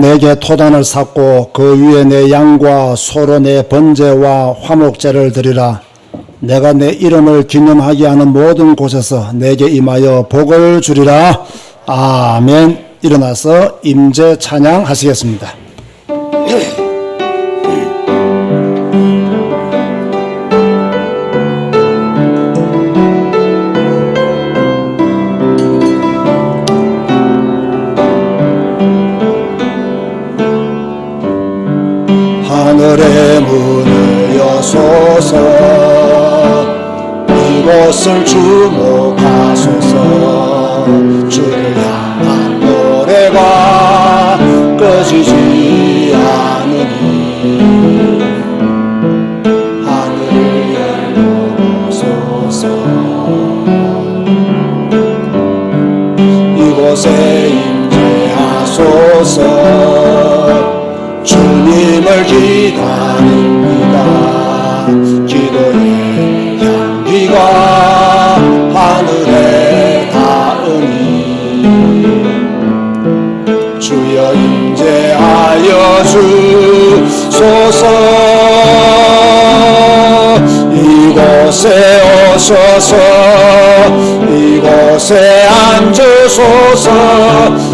내게 토단을 쌓고 그 위에 내 양과 소로 내 번제와 화목제를 드리라. 내가 내 이름을 기념하게 하는 모든 곳에서 내게 임하여 복을 주리라. 아멘. 일어나서 임재 찬양하시겠습니다. 하늘의 문을 여소서 이곳을 주목하소서. 주를 향한 노래가 꺼지지 않으니 하늘을 열어보소서. 이곳에 임재하소서. 주님을 기다립니다. 기도의 향기가 하늘에 닿으니 주여 임재하여 주소서. 이곳에 오셔서 이곳에 앉으소서.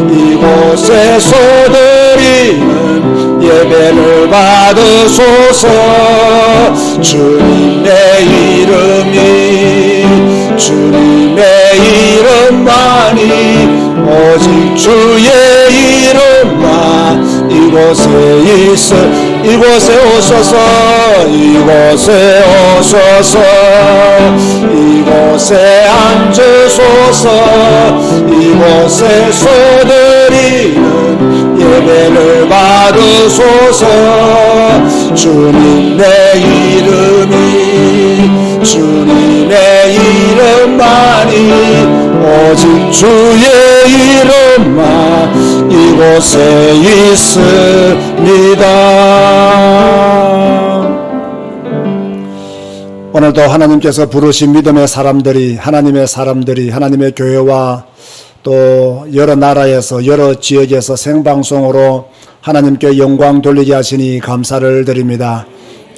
이곳에 소드리는 예배를 받으소서. 주님의 이름이 주님의 이름만이 오직 주의 이름만 이곳에 있어. 이곳에 오셔서 이곳에 오셔서 이곳에 앉으소서. 이곳에 소드리는 예배를 받으소서. 주님의 이름이 주님의 이름만이 오직 주의 이름만 이곳에 있습니다. 오늘도 하나님께서 부르신 믿음의 사람들이 하나님의 교회와 또 여러 나라에서 여러 지역에서 생방송으로 하나님께 영광 돌리게 하시니 감사를 드립니다.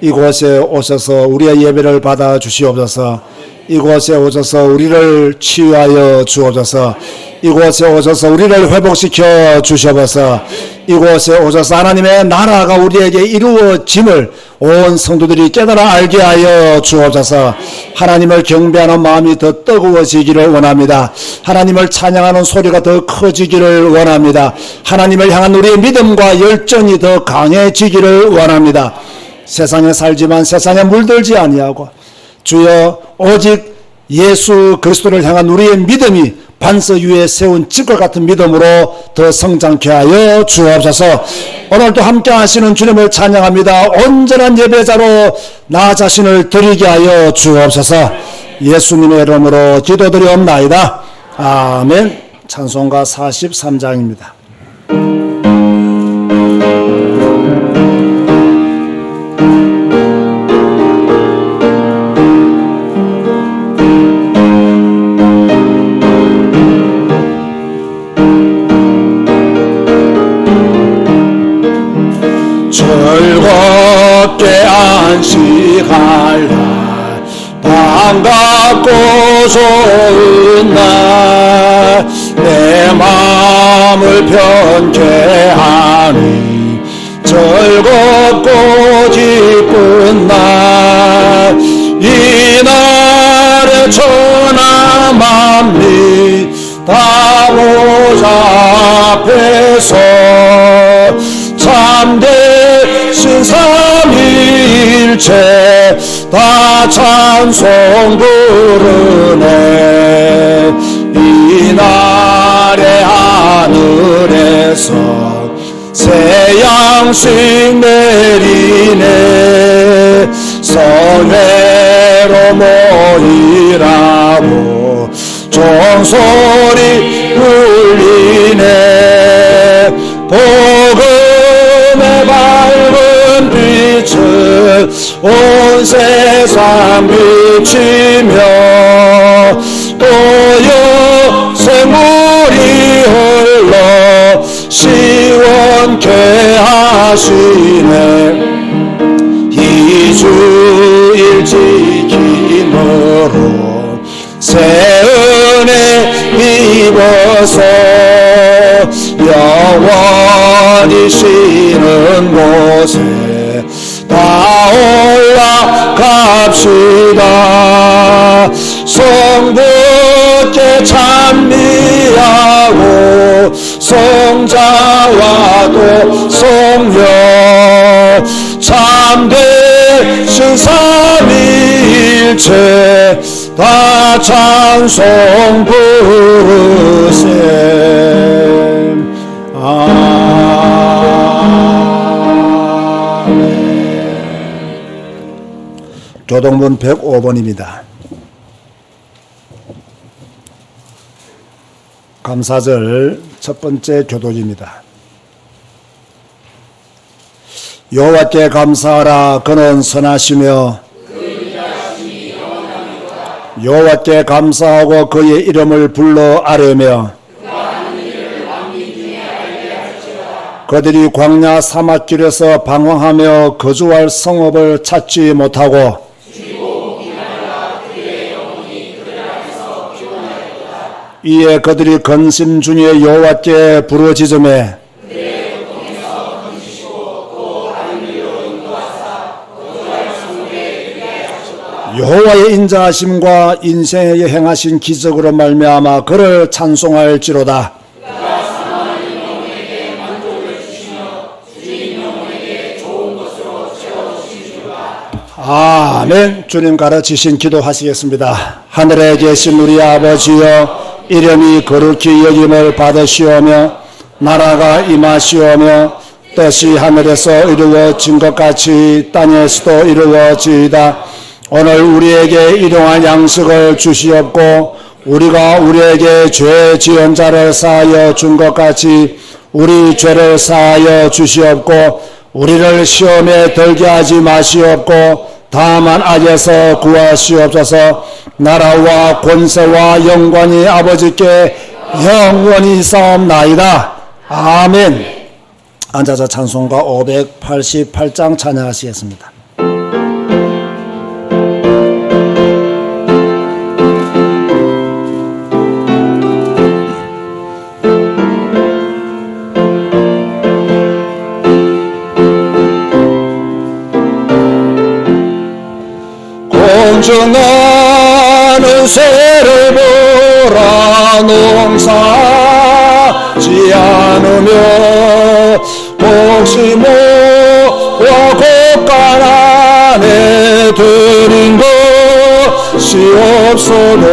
이곳에 오셔서 우리의 예배를 받아 주시옵소서. 이곳에 오셔서 우리를 치유하여 주옵소서. 이곳에 오셔서 우리를 회복시켜 주시옵소서. 이곳에 오셔서 하나님의 나라가 우리에게 이루어짐을 온 성도들이 깨달아 알게 하여 주옵소서. 하나님을 경배하는 마음이 더 뜨거워지기를 원합니다. 하나님을 찬양하는 소리가 더 커지기를 원합니다. 하나님을 향한 우리의 믿음과 열정이 더 강해지기를 원합니다. 세상에 살지만 세상에 물들지 아니하고 주여 오직 예수 그리스도를 향한 우리의 믿음이 반석 위에 세운 집과 같은 믿음으로 더 성장케 하여 주옵소서. 오늘도 함께 하시는 주님을 찬양합니다. 온전한 예배자로 나 자신을 드리게 하여 주옵소서. 예수님의 이름으로 기도드리옵나이다. 아멘. 찬송가 43장입니다. 즐겁게 안식할 날 반갑고 좋은 날 내 마음을 편케 하니 즐겁고 기쁜 날 이날의 천하 만민 다 보좌 앞에서 참되신 삼위일체 다 찬송 부르네. 이날의 하늘에서 새 양식 내리네. 성회로 모이라고 종소리 울리네. 복음의 밝은 빛을 온 세상 비치며 또 여생물이 흘러 시원케 지켜게 하시네. 이 주일 지킴으로 새 은혜 입어서 영원히 쉬는 곳에 다 올라갑시다. 성부께 찬미하고 성자와도 성령 참되신 삼위일체 다 찬송 부르세. 아멘. 교동문 105번입니다. 감사절 첫 번째 교독입니다. 여호와께 감사하라. 그는 선하시며 여호와께 감사하고 그의 이름을 불러 아뢰며 그들이 광야 사막길에서 방황하며 거주할 성읍을 찾지 못하고 이에 그들이 근심 중에 여호와께 부르짖으매 여호와의 인자하심과 인생에 행하신 기적으로 말미암아 그를 찬송할지로다. 아멘. 주님 가르치신 기도하시겠습니다. 하늘에 계신 우리 아버지여, 이름이 거룩히 여김을 받으시오며 나라가 임하시오며 뜻이 하늘에서 이루어진 것 같이 땅에서도 이루어지이다. 오늘 우리에게 일용할 양식을 주시옵고 우리가 우리에게 죄 지은 자를 사하여 준 것 같이 우리 죄를 사하여 주시옵고 우리를 시험에 들게 하지 마시옵고 다만 악에서 구하시옵소서. 나라와 권세와 영광이 아버지께 영원히 있사옵나이다. 아멘. 앉아서 찬송가 588장 찬양하시겠습니다. 공정하는 새를 보라. 농사지 않으며 복시모와 곡간 안에 들인 것이 없어도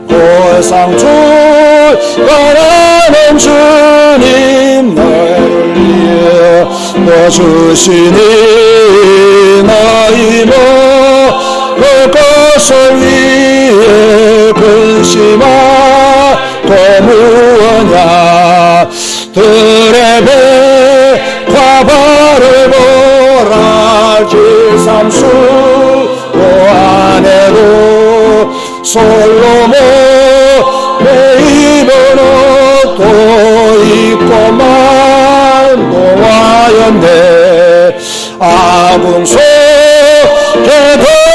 고해상줄 가라는 주님 너를 위해 넣어주시니 너희 그것을 위해 근심하고 무엇냐. 들의 백화발을 보라. 길삼수 안에도 솔로몬의 입은 옷도 입고만 노하였네. 아궁 속에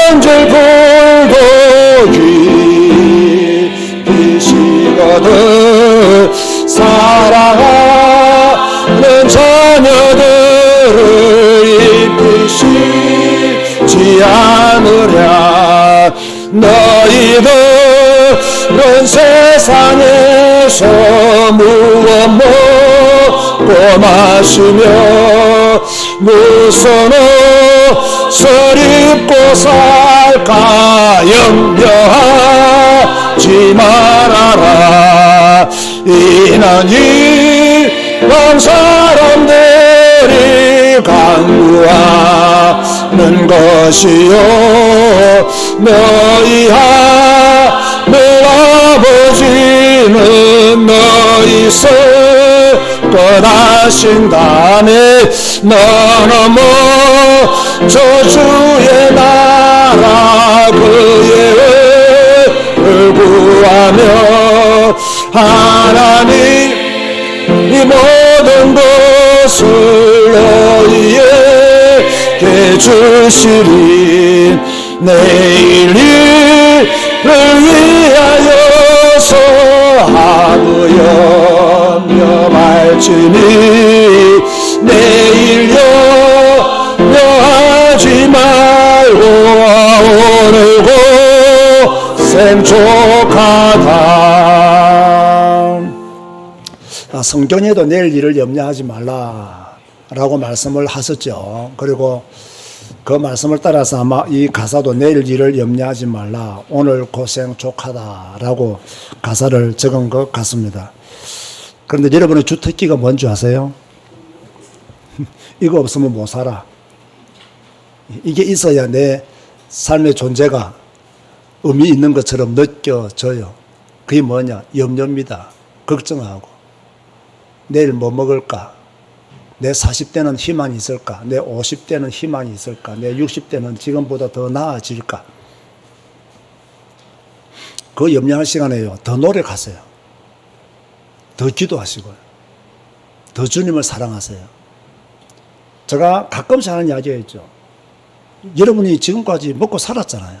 던질 불독이 빛이거든. 사랑하는 자녀들을 이 빛이지 않으랴. 너희들은 세상에서 무엇 먹고 마시며 무슨 옷을 입고 살까 염려하지 말아라. 이는 이방 사람들이 강구하는 것이요 너희 하늘 아버지는 너희 서 떠나신다네. 너는 먼저 주의 나라 그의 의를 구하며 하나님 이 모든 것 것을 너희에게 주시리. 내일 일을 위하여서 아무 염려 말지니 내일 염려하지 말고 오늘 고생 족하다. 성경에도 내일 일을 염려하지 말라라고 말씀을 하셨죠. 그리고 그 말씀을 따라서 아마 이 가사도 내일 일을 염려하지 말라, 오늘 고생 족하다라고 가사를 적은 것 같습니다. 그런데 여러분의 주특기가 뭔지 아세요? 이거 없으면 못 살아. 이게 있어야 내 삶의 존재가 의미 있는 것처럼 느껴져요. 그게 뭐냐? 염려입니다. 걱정하고 내일 뭐 먹을까? 내 40대는 희망이 있을까? 내 50대는 희망이 있을까? 내 60대는 지금보다 더 나아질까? 그 염려할 시간에요. 더 노력하세요. 더 기도하시고요. 더 주님을 사랑하세요. 제가 가끔씩 하는 이야기가 있죠. 여러분이 지금까지 먹고 살았잖아요.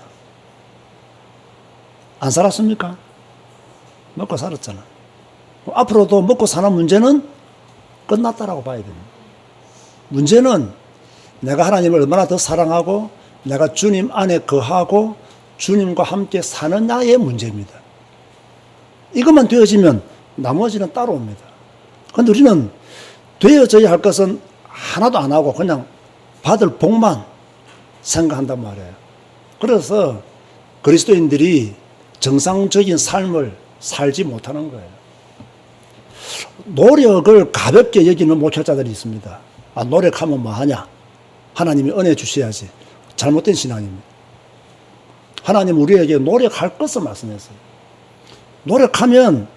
안 살았습니까? 먹고 살았잖아요. 앞으로도 먹고 사는 문제는 끝났다라고 봐야 됩니다. 문제는 내가 하나님을 얼마나 더 사랑하고 내가 주님 안에 거하고 주님과 함께 사느냐의 문제입니다. 이것만 되어지면 나머지는 따라옵니다. 그런데 우리는 되어져야 할 것은 하나도 안 하고 그냥 받을 복만 생각한단 말이에요. 그래서 그리스도인들이 정상적인 삶을 살지 못하는 거예요. 노력을 가볍게 여기는 목회자들이 있습니다. 아, 노력하면 뭐 하냐? 하나님이 은혜 주셔야지. 잘못된 신앙입니다. 하나님 우리에게 노력할 것을 말씀했어요. 노력하면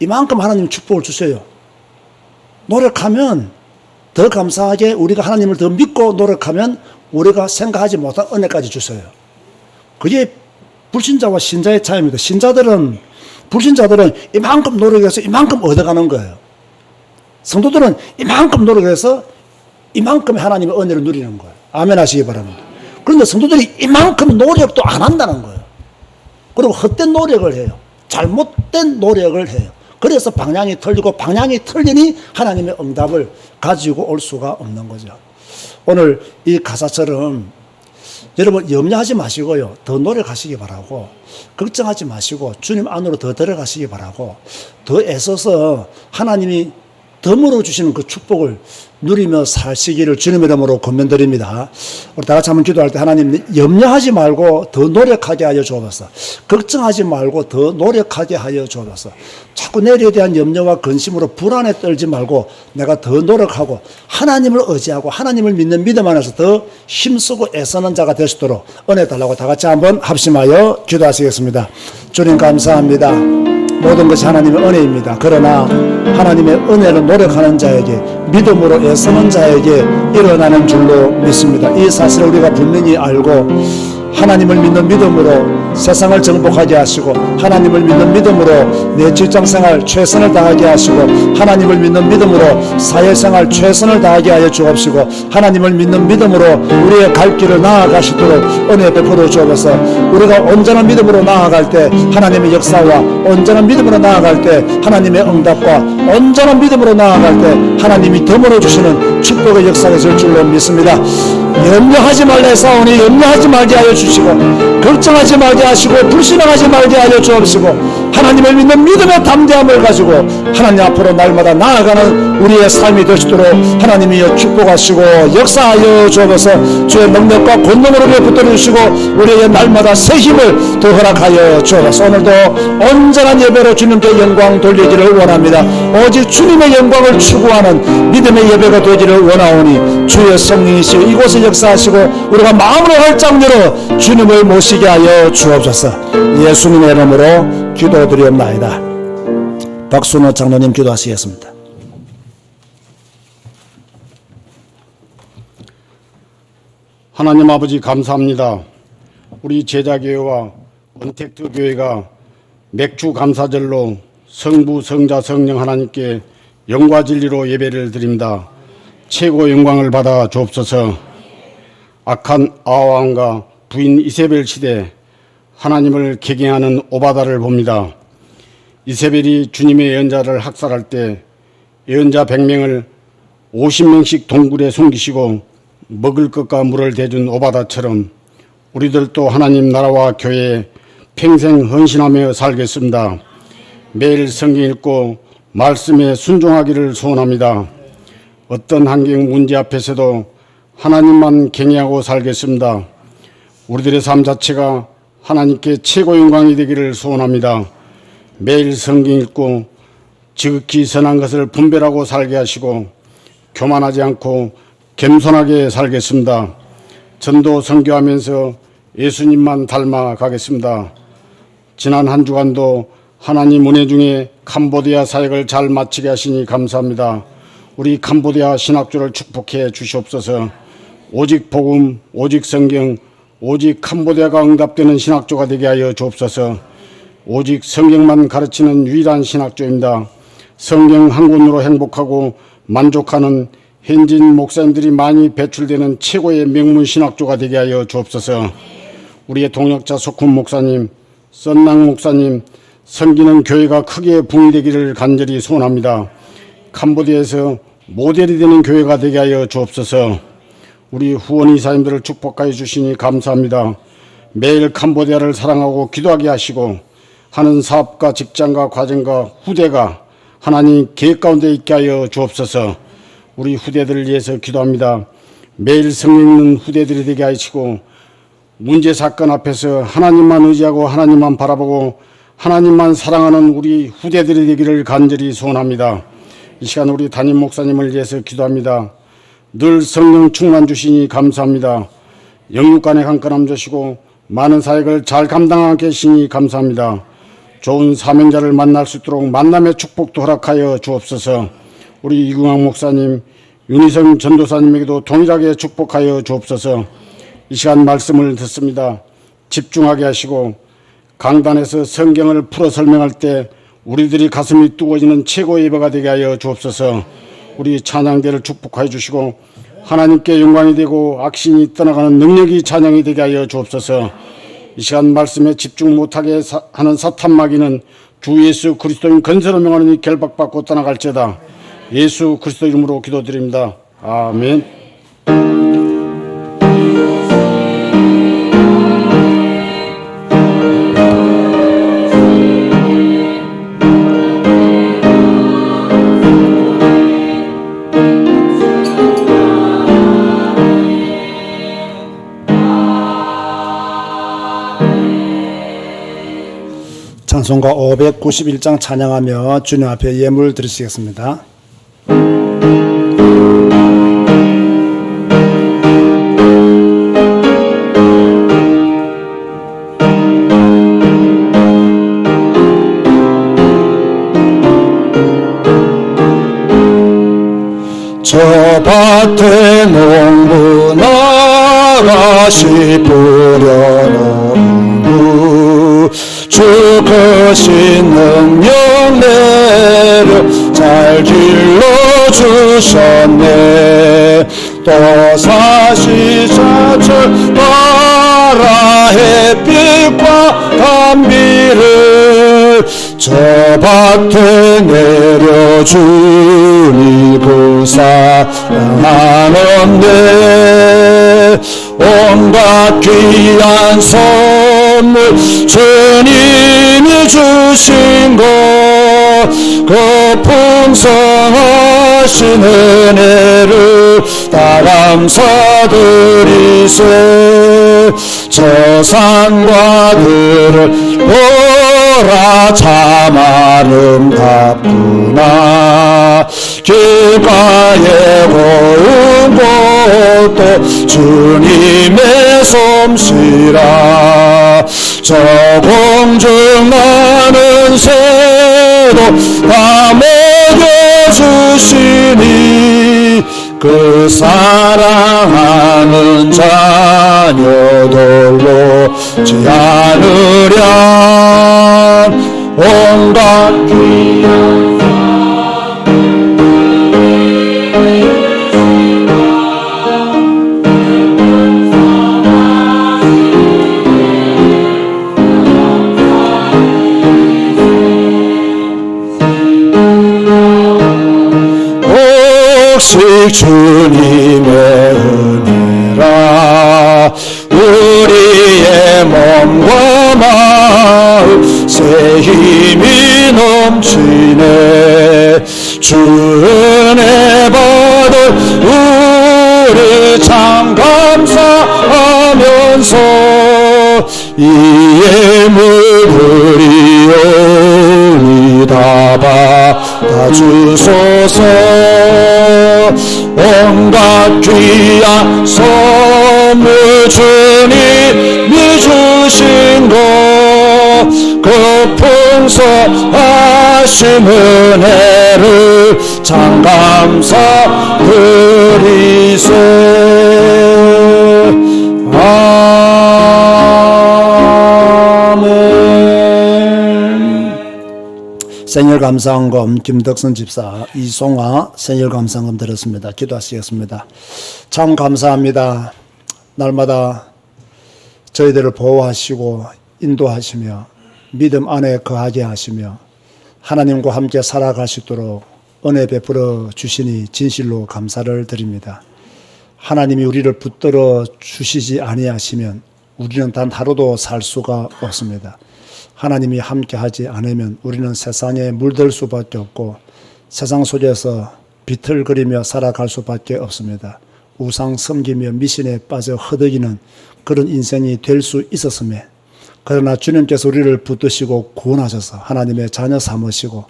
이만큼 하나님 축복을 주셔요. 노력하면 더 감사하게 우리가 하나님을 더 믿고 노력하면 우리가 생각하지 못한 은혜까지 주셔요. 그게 불신자와 신자의 차이입니다. 불신자들은 이만큼 노력해서 이만큼 얻어가는 거예요. 성도들은 이만큼 노력해서 이만큼의 하나님의 은혜를 누리는 거예요. 아멘 하시기 바랍니다. 그런데 성도들이 이만큼 노력도 안 한다는 거예요. 그리고 헛된 노력을 해요. 잘못된 노력을 해요. 그래서 방향이 틀리고 방향이 틀리니 하나님의 응답을 가지고 올 수가 없는 거죠. 오늘 이 가사처럼 여러분 염려하지 마시고요. 더 노력하시기 바라고 걱정하지 마시고 주님 안으로 더 들어가시기 바라고 더 애써서 하나님이 덤으로 주시는 그 축복을 누리며 사시기를 주님의 이름으로 권면드립니다. 우리 다 같이 한번 기도할 때 하나님 염려하지 말고 더 노력하게 하여 주옵소서. 걱정하지 말고 더 노력하게 하여 주옵소서. 자꾸 내일에 대한 염려와 근심으로 불안에 떨지 말고 내가 더 노력하고 하나님을 의지하고 하나님을 믿는 믿음 안에서 더 힘쓰고 애쓰는 자가 될 수 있도록 은혜 달라고 다 같이 한번 합심하여 기도하시겠습니다. 주님 감사합니다. 모든 것이 하나님의 은혜입니다. 그러나 하나님의 은혜를 노력하는 자에게 믿음으로 애쓰는 자에게 일어나는 줄로 믿습니다. 이 사실을 우리가 분명히 알고 하나님을 믿는 믿음으로 세상을 정복하게 하시고 하나님을 믿는 믿음으로 내 직장생활 최선을 다하게 하시고 하나님을 믿는 믿음으로 사회생활 최선을 다하게 하여 주옵시고 하나님을 믿는 믿음으로 우리의 갈 길을 나아가시도록 은혜 베풀어 주옵소서. 우리가 온전한 믿음으로 나아갈 때 하나님의 역사와 온전한 믿음으로 나아갈 때 하나님의 응답과 온전한 믿음으로 나아갈 때 하나님이 덤으로 주시는 축복의 역사가 있을 줄로 믿습니다. 염려하지 말라 사오니 염려하지 말게 하여 주시고 걱정하지 말게 하시고 불신앙하지 말게 하여 주옵시고 하나님을 믿는 믿음의 담대함을 가지고 하나님 앞으로 날마다 나아가는 우리의 삶이 되시도록 하나님이 축복하시고 역사하여 주옵소서. 주의 능력과 권능으로 붙들어 주시고 우리의 날마다 새 힘을 더 허락하여 주옵소서. 오늘도 온전한 예배로 주님께 영광 돌리기를 원합니다. 오직 주님의 영광을 추구하는 믿음의 예배가 되기를 원하오니 주의 성령이시여 이곳에 역사하시고 우리가 마음으로 활짝 열어 주님을 모시게 하여 주옵소서. 예수님의 이름으로 기도드리옵나이다. 박순호 장로님 기도하시겠습니다. 하나님 아버지 감사합니다. 우리 제자교회와 언택트 교회가 맥주 감사절로 성부 성자 성령 하나님께 영과 진리로 예배를 드립니다. 최고 영광을 받아 주옵소서. 악한 아합과 부인 이세벨 시대 하나님을 계경하는 오바다를 봅니다. 이세벨이 주님의 예언자를 학살할 때 예언자 100명을 50명씩 동굴에 숨기시고 먹을 것과 물을 대준 오바다처럼 우리들도 하나님 나라와 교회에 평생 헌신하며 살겠습니다. 매일 성경 읽고 말씀에 순종하기를 소원합니다. 어떤 환경 문제 앞에서도 하나님만 경외하고 살겠습니다. 우리들의 삶 자체가 하나님께 최고 영광이 되기를 소원합니다. 매일 성경 읽고 지극히 선한 것을 분별하고 살게 하시고 교만하지 않고 겸손하게 살겠습니다. 전도 선교하면서 예수님만 닮아 가겠습니다. 지난 한 주간도 하나님 은혜 중에 캄보디아 사역을 잘 마치게 하시니 감사합니다. 우리 캄보디아 신학교를 축복해 주시옵소서. 오직 복음, 오직 성경, 오직 캄보디아가 응답되는 신학교가 되게 하여 주옵소서. 오직 성경만 가르치는 유일한 신학교입니다. 성경 한 권으로 행복하고 만족하는 현진 목사님들이 많이 배출되는 최고의 명문 신학교가 되게 하여 주옵소서. 우리의 동역자 소쿤 목사님, 썬낭 목사님, 섬기는 교회가 크게 붕이되기를 간절히 소원합니다. 캄보디아에서 모델이 되는 교회가 되게 하여 주옵소서. 우리 후원 이사님들을 축복하여 주시니 감사합니다. 매일 캄보디아를 사랑하고 기도하게 하시고 하는 사업과 직장과 과정과 후대가 하나님 계획 가운데 있게 하여 주옵소서. 우리 후대들을 위해서 기도합니다. 매일 성경 읽는 후대들이 되게 하시고 문제 사건 앞에서 하나님만 의지하고 하나님만 바라보고 하나님만 사랑하는 우리 후대들이 되기를 간절히 소원합니다. 이 시간 우리 담임 목사님을 위해서 기도합니다. 늘 성령 충만 주시니 감사합니다. 영육간의 강건함 주시고 많은 사역을 잘 감당하게 하시니 감사합니다. 좋은 사명자를 만날 수 있도록 만남의 축복도 허락하여 주옵소서. 우리 이궁학 목사님, 윤희성 전도사님에게도 동일하게 축복하여 주옵소서. 이 시간 말씀을 듣습니다. 집중하게 하시고 강단에서 성경을 풀어 설명할 때 우리들이 가슴이 뜨거워지는 최고의 예배가 되게 하여 주옵소서. 우리 찬양대를 축복하여 주시고 하나님께 영광이 되고 악신이 떠나가는 능력이 찬양이 되게 하여 주옵소서. 이 시간 말씀에 집중 못하게 하는 사탄 마귀는 주 예수 그리스도인 건설을 명하느니 결박받고 떠나갈지어다. 예수 그리스도 이름으로 기도드립니다. 아멘. 찬송가 591장 찬양하며 주님 앞에 예물 드리시겠습니다. 저 밭에 농부 나가시 뿌려놓은 후 주 크신 능력 내려 잘 길러주셨네. 또 사시사철 따라 햇빛과 단비를 저 밭에 내려주니 그 사랑하는데 온갖 귀한 선물 주님이 주신 것 그 풍성하신 은혜를 다 감사드리세. 저 산과 들을 보라 참 아름답구나. 길가에 고운 곳도 주님의 솜씨라. 저 공중 나는 새도 다 먹여주시니 그 사랑하는 자녀들로 지 않으랴. 온갖 귀한 주님의 은혜라. 우리의 몸과 마음 새 힘이 넘치네. 주 은혜 받을 우리 참 감사하면서 이 예물을 이다 받아주소서. 온갖 귀한 선물 주님이 주신 것 그 풍성하신 은혜를 참 감사드리세. 아멘. 생일 감사헌금 김덕선 집사, 이송아 생일 감사헌금 드렸습니다. 기도하시겠습니다. 참 감사합니다. 날마다 저희들을 보호하시고 인도하시며 믿음 안에 거하게 하시며 하나님과 함께 살아가시도록 은혜 베풀어 주시니 진실로 감사를 드립니다. 하나님이 우리를 붙들어 주시지 아니하시면 우리는 단 하루도 살 수가 없습니다. 하나님이 함께 하지 않으면 우리는 세상에 물들 수밖에 없고 세상 속에서 비틀거리며 살아갈 수밖에 없습니다. 우상 섬기며 미신에 빠져 허덕이는 그런 인생이 될 수 있었음에, 그러나 주님께서 우리를 붙드시고 구원하셔서 하나님의 자녀 삼으시고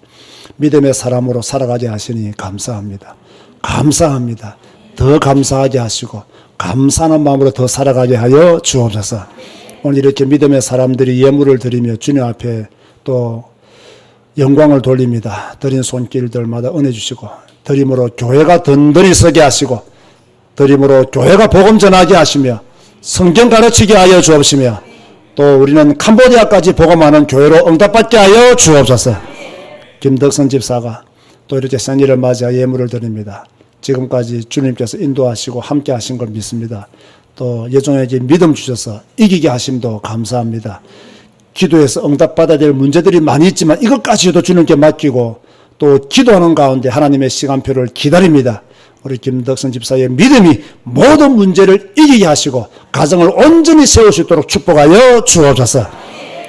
믿음의 사람으로 살아가게 하시니 감사합니다. 감사합니다. 더 감사하게 하시고 감사하는 마음으로 더 살아가게 하여 주옵소서. 오늘 이렇게 믿음의 사람들이 예물을 드리며 주님 앞에 또 영광을 돌립니다. 드린 손길들마다 은혜 주시고 드림으로 교회가 든든히 서게 하시고 드림으로 교회가 복음 전하게 하시며 성경 가르치게 하여 주옵시며 또 우리는 캄보디아까지 복음하는 교회로 응답받게 하여 주옵소서. 김덕선 집사가 또 이렇게 생일을 맞이하 예물을 드립니다. 지금까지 주님께서 인도하시고 함께 하신 걸 믿습니다. 또 여종에게 믿음 주셔서 이기게 하심도 감사합니다. 기도해서 응답받아야 될 문제들이 많이 있지만 이것까지도 주님께 맡기고 또 기도하는 가운데 하나님의 시간표를 기다립니다. 우리 김덕선 집사의 믿음이 모든 문제를 이기게 하시고 가정을 온전히 세울 수 있도록 축복하여 주옵소서.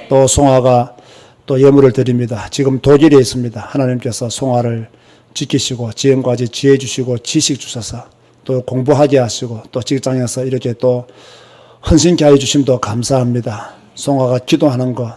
또 송아가 또 예물을 드립니다. 지금 독일에 있습니다. 하나님께서 송아를 지키시고 지금까지 지혜 주시고 지식 주셔서 또 공부하게 하시고 또 직장에서 이렇게 또 헌신케 하여 주심도 감사합니다. 송아가 기도하는 것,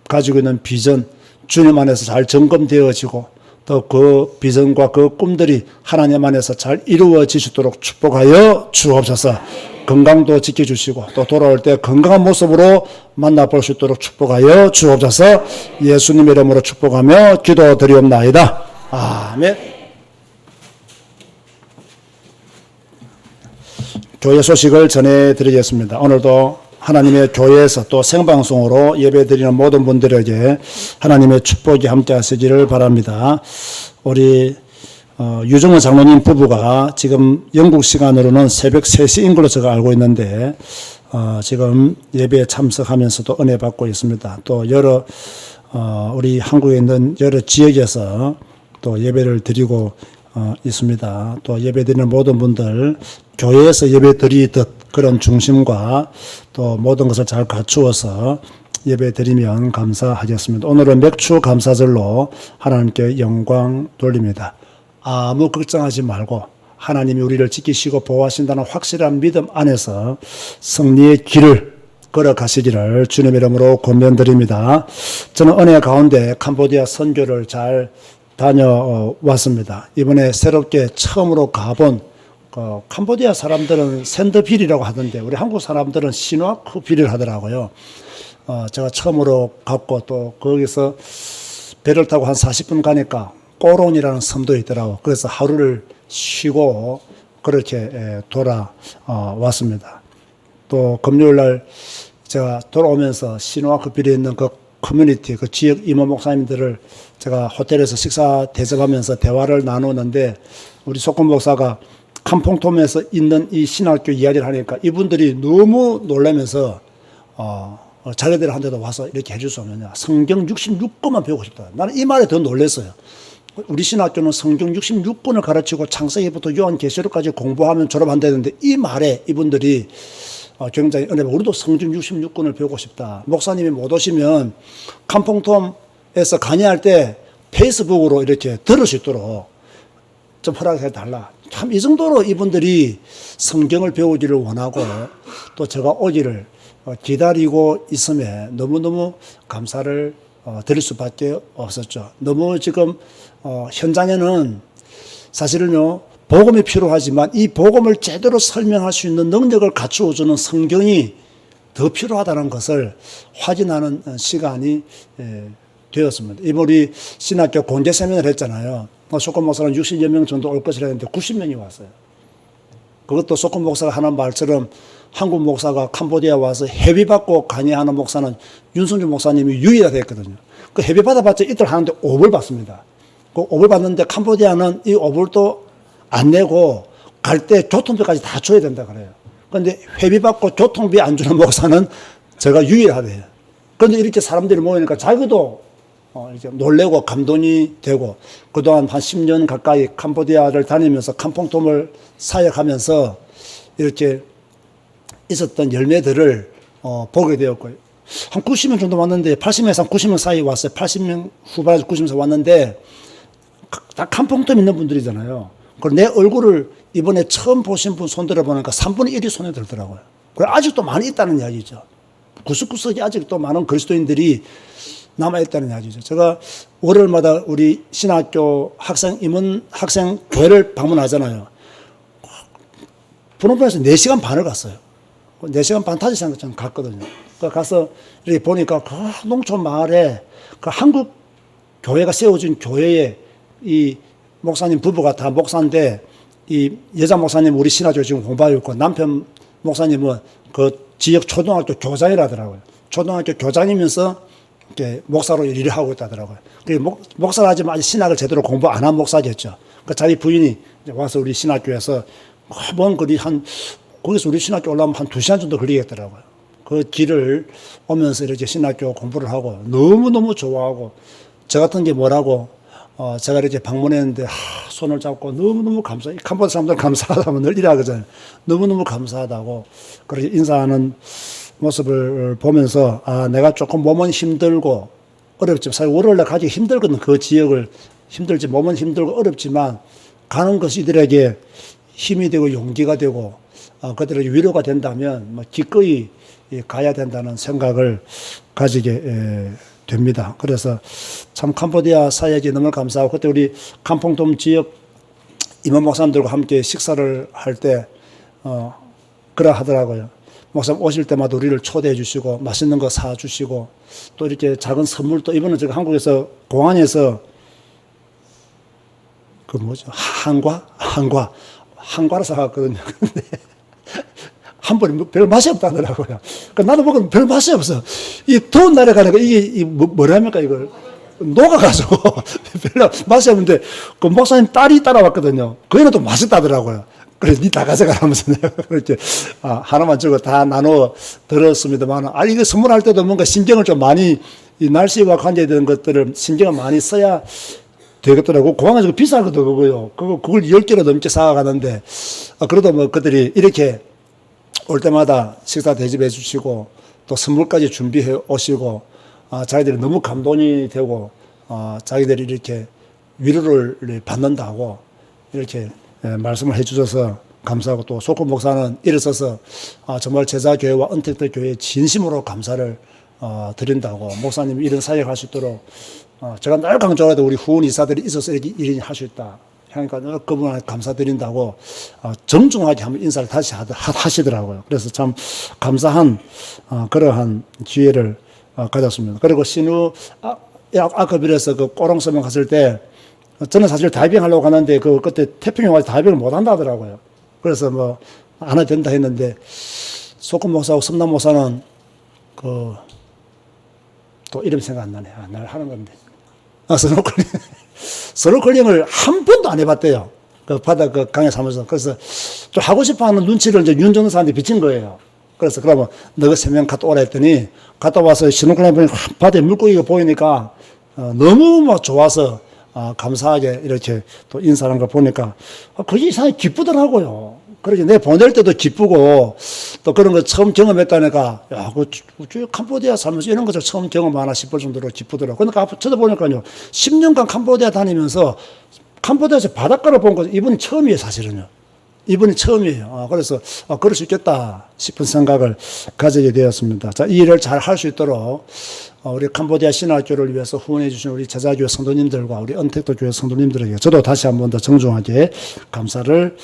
가지고 있는 비전 주님 안에서 잘 점검되어지고 또 그 비전과 그 꿈들이 하나님 안에서 잘 이루어지시도록 축복하여 주옵소서. 건강도 지켜주시고 또 돌아올 때 건강한 모습으로 만나볼 수 있도록 축복하여 주옵소서. 예수님의 이름으로 축복하며 기도드리옵나이다. 아멘. 교회 소식을 전해드리겠습니다. 오늘도 하나님의 교회에서 또 생방송으로 예배드리는 모든 분들에게 하나님의 축복이 함께 하시기를 바랍니다. 우리 유정호 장로님 부부가 지금 영국 시간으로는 새벽 3시인 걸로 제가 알고 있는데 지금 예배에 참석하면서도 은혜 받고 있습니다. 또 여러 우리 한국에 있는 여러 지역에서 또 예배를 드리고 있습니다. 또 예배드리는 모든 분들 교회에서 예배드리듯 그런 중심과 또 모든 것을 잘 갖추어서 예배드리면 감사하겠습니다. 오늘은 맥주 감사절로 하나님께 영광 돌립니다. 아무 걱정하지 말고 하나님이 우리를 지키시고 보호하신다는 확실한 믿음 안에서 승리의 길을 걸어가시기를 주님의 이름으로 권면드립니다. 저는 은혜 가운데 캄보디아 선교를 잘 다녀왔습니다. 이번에 새롭게 처음으로 가본 캄보디아 사람들은 샌드빌이라고 하던데 우리 한국 사람들은 시누아크빌을 하더라고요. 제가 처음으로 갔고 또 거기서 배를 타고 한 40분 가니까 꼬론이라는 섬도 있더라고요. 그래서 하루를 쉬고 그렇게 돌아왔습니다. 또 금요일날 제가 돌아오면서 시누아크빌에 있는 그 커뮤니티, 그 지역 이모 목사님들을 제가 호텔에서 식사 대접하면서 대화를 나누는데 우리 속금 목사가 캄퐁톰에서 있는 이 신학교 이야기를 하니까 이분들이 너무 놀라면서 자기들한테도 와서 이렇게 해줄 수 없느냐. 성경 66권만 배우고 싶다. 나는 이 말에 더 놀랐어요. 우리 신학교는 성경 66권을 가르치고 창세기부터 요한계시록까지 공부하면 졸업한다는데 이 말에 이분들이 굉장히 은혜가 우리도 성경 66권을 배우고 싶다. 목사님이 못 오시면 캄퐁톰에서 강의할 때 페이스북으로 이렇게 들을 수 있도록 좀 허락해 달라. 참 이 정도로 이분들이 성경을 배우기를 원하고 또 제가 오기를 기다리고 있음에 너무너무 감사를 드릴 수밖에 없었죠. 너무 지금 현장에는 사실은요 복음이 필요하지만 이 복음을 제대로 설명할 수 있는 능력을 갖추어주는 성경이 더 필요하다는 것을 확인하는 시간이 되었습니다. 이번 우리 신학교 공개 세미나를 했잖아요. 소권 목사는 60여 명 정도 올 것이라 했는데 90명이 왔어요. 그것도 소권 목사가 하는 말처럼 한국 목사가 캄보디아 와서 회비받고 강의하는 목사는 윤성준 목사님이 유일하게 했거든요. 그 회비 받아봤자 이틀 하는데 5불 받습니다. 그 5불 받는데 캄보디아는 이 5불도 안 내고 갈 때 교통비까지 다 줘야 된다 그래요. 그런데 회비 받고 교통비 안 주는 목사는 제가 유일하대요. 그런데 이렇게 사람들이 모이니까 자기도 이렇게 놀래고 감동이 되고 그동안 한 10년 가까이 캄보디아를 다니면서 캄퐁톰을 사역하면서 이렇게 있었던 열매들을 보게 되었고요. 한 90명 정도 왔는데 80명에서 한 90명 사이 왔어요. 80명 후반에서 90명 왔는데 다 캄퐁톰 있는 분들이잖아요. 그리고 내 얼굴을 이번에 처음 보신 분 손 들어보니까 3분의 1이 손에 들더라고요. 그리고 아직도 많이 있다는 이야기죠. 구석구석에 아직도 많은 그리스도인들이 남아있다는 이야기죠. 제가 월요일마다 우리 신학교 학생, 임원 학생 교회를 방문하잖아요. 프놈펜에서 4시간 반을 갔어요. 4시간 반 타지 생각 갔거든요. 가서 이렇게 보니까 그 농촌 마을에 그 한국 교회가 세워진 교회에 이 목사님 부부가 다 목사인데 이 여자 목사님 우리 신학교 지금 공부하고 있고 남편 목사님은 그 지역 초등학교 교장이라더라고요. 초등학교 교장이면서 이렇게 목사로 일을 하고 있다더라고요. 목사를 하지만 아직 신학을 제대로 공부 안 한 목사겠죠. 그 자기 부인이 와서 우리 신학교에서 먼 거리 거기서 우리 신학교 올라오면 한 2시간 정도 걸리겠더라고요. 그 길을 오면서 이렇게 신학교 공부를 하고 너무너무 좋아하고 저 같은 게 뭐라고 제가 이렇게 방문했는데 손을 잡고 너무너무 감사해. 캄보디아 사람들 감사하다면 늘 이러거든요. 너무너무 감사하다고 그렇게 인사하는 모습을 보면서 내가 조금 몸은 힘들고 어렵지만 사실 월요일날 가기 힘들거든. 그 지역을 힘들지 몸은 힘들고 어렵지만 가는 것이 이들에게 힘이 되고 용기가 되고 그들에게 위로가 된다면 기꺼이 가야 된다는 생각을 가지게 됩니다. 그래서 참 캄보디아 사역이 너무 감사하고 그때 우리 캄퐁톰 지역 임원 목사님들과 함께 식사를 할 때 그러 하더라고요. 목사님 오실 때마다 우리를 초대해 주시고 맛있는 거 사 주시고 또 이렇게 작은 선물도 이번에 제가 한국에서 공항에서 그 뭐죠 한과를 사갔거든요. 근데 한 번에 별 맛이 없다더라고요. 그러니까 나도 먹으면 별 맛이 없어. 이 더운 날에 가니까 이게 뭐랍니까 이걸 녹아가지고 별로 맛이 없는데 그 목사님 딸이 따라왔거든요. 그 애는 또 맛있다더라고요. 그래서 니 다 가져가라면서 내가 그렇게 하나만 주고 다 나눠 들었습니다만 이거 선물할 때도 뭔가 신경을 좀 많이 이 날씨와 관계된 것들을 신경을 많이 써야 되겠더라고. 공항에서 비싸거든 그거요. 그걸 10개로 넘게 사가는데 그래도 뭐 그들이 이렇게 올 때마다 식사 대접해 주시고 또 선물까지 준비해 오시고 자기들이 너무 감동이 되고 자기들이 이렇게 위로를 받는다고 이렇게 말씀을 해 주셔서 감사하고 또 소금 목사는 일어서서 정말 제자교회와 은택들 교회에 진심으로 감사를 드린다고 목사님이 이런 사역할 수 있도록 제가 늘 강조하도 우리 후원 이사들이 있어서 이렇게 일을 할 수 있다. 그러니까 그분한테 감사드린다고 정중하게 한번 인사를 다시 하시더라고요. 그래서 참 감사한 그러한 기회를 가졌습니다. 그리고 신우 아크빌에서 그 꼬롱섬에 갔을 때 저는 사실 다이빙 하려고 가는데 그때 태평양 와서 다이빙을 못 한다 하더라고요. 그래서 뭐 안 해도 된다 했는데 소금 목사하고 섬남 목사는 또 이름 생각 안 나네. 날 하는 건데. 스노클링을 한 번도 안 해봤대요. 그 바다 그 강에 살면서. 그래서 좀 하고 싶어 하는 눈치를 이제 윤 전도사한테 비친 거예요. 그래서 그러면 너가 3명 갔다 오라 했더니 갔다 와서 스노클링 보니까 바다에 물고기가 보이니까 너무 막 좋아서 감사하게 이렇게 또 인사하는 거 보니까 그게 이상하게 기쁘더라고요. 그렇게 내 보낼 때도 기쁘고 또 그런 거 처음 경험했다니까 야, 그 캄보디아 살면서 이런 것을 처음 경험하나 싶을 정도로 기쁘더라고요. 그러니까 쳐다보니까요 10년간 캄보디아 다니면서 캄보디아에서 바닷가를 본 거 이번이 처음이에요 사실은요. 이번이 처음이에요. 그래서 그럴 수 있겠다 싶은 생각을 가지게 되었습니다. 자, 이 일을 잘 할 수 있도록 우리 캄보디아 신학교를 위해서 후원해 주신 우리 제자교회 성도님들과 우리 언택도 교회 성도님들에게 저도 다시 한 번 더 정중하게 감사를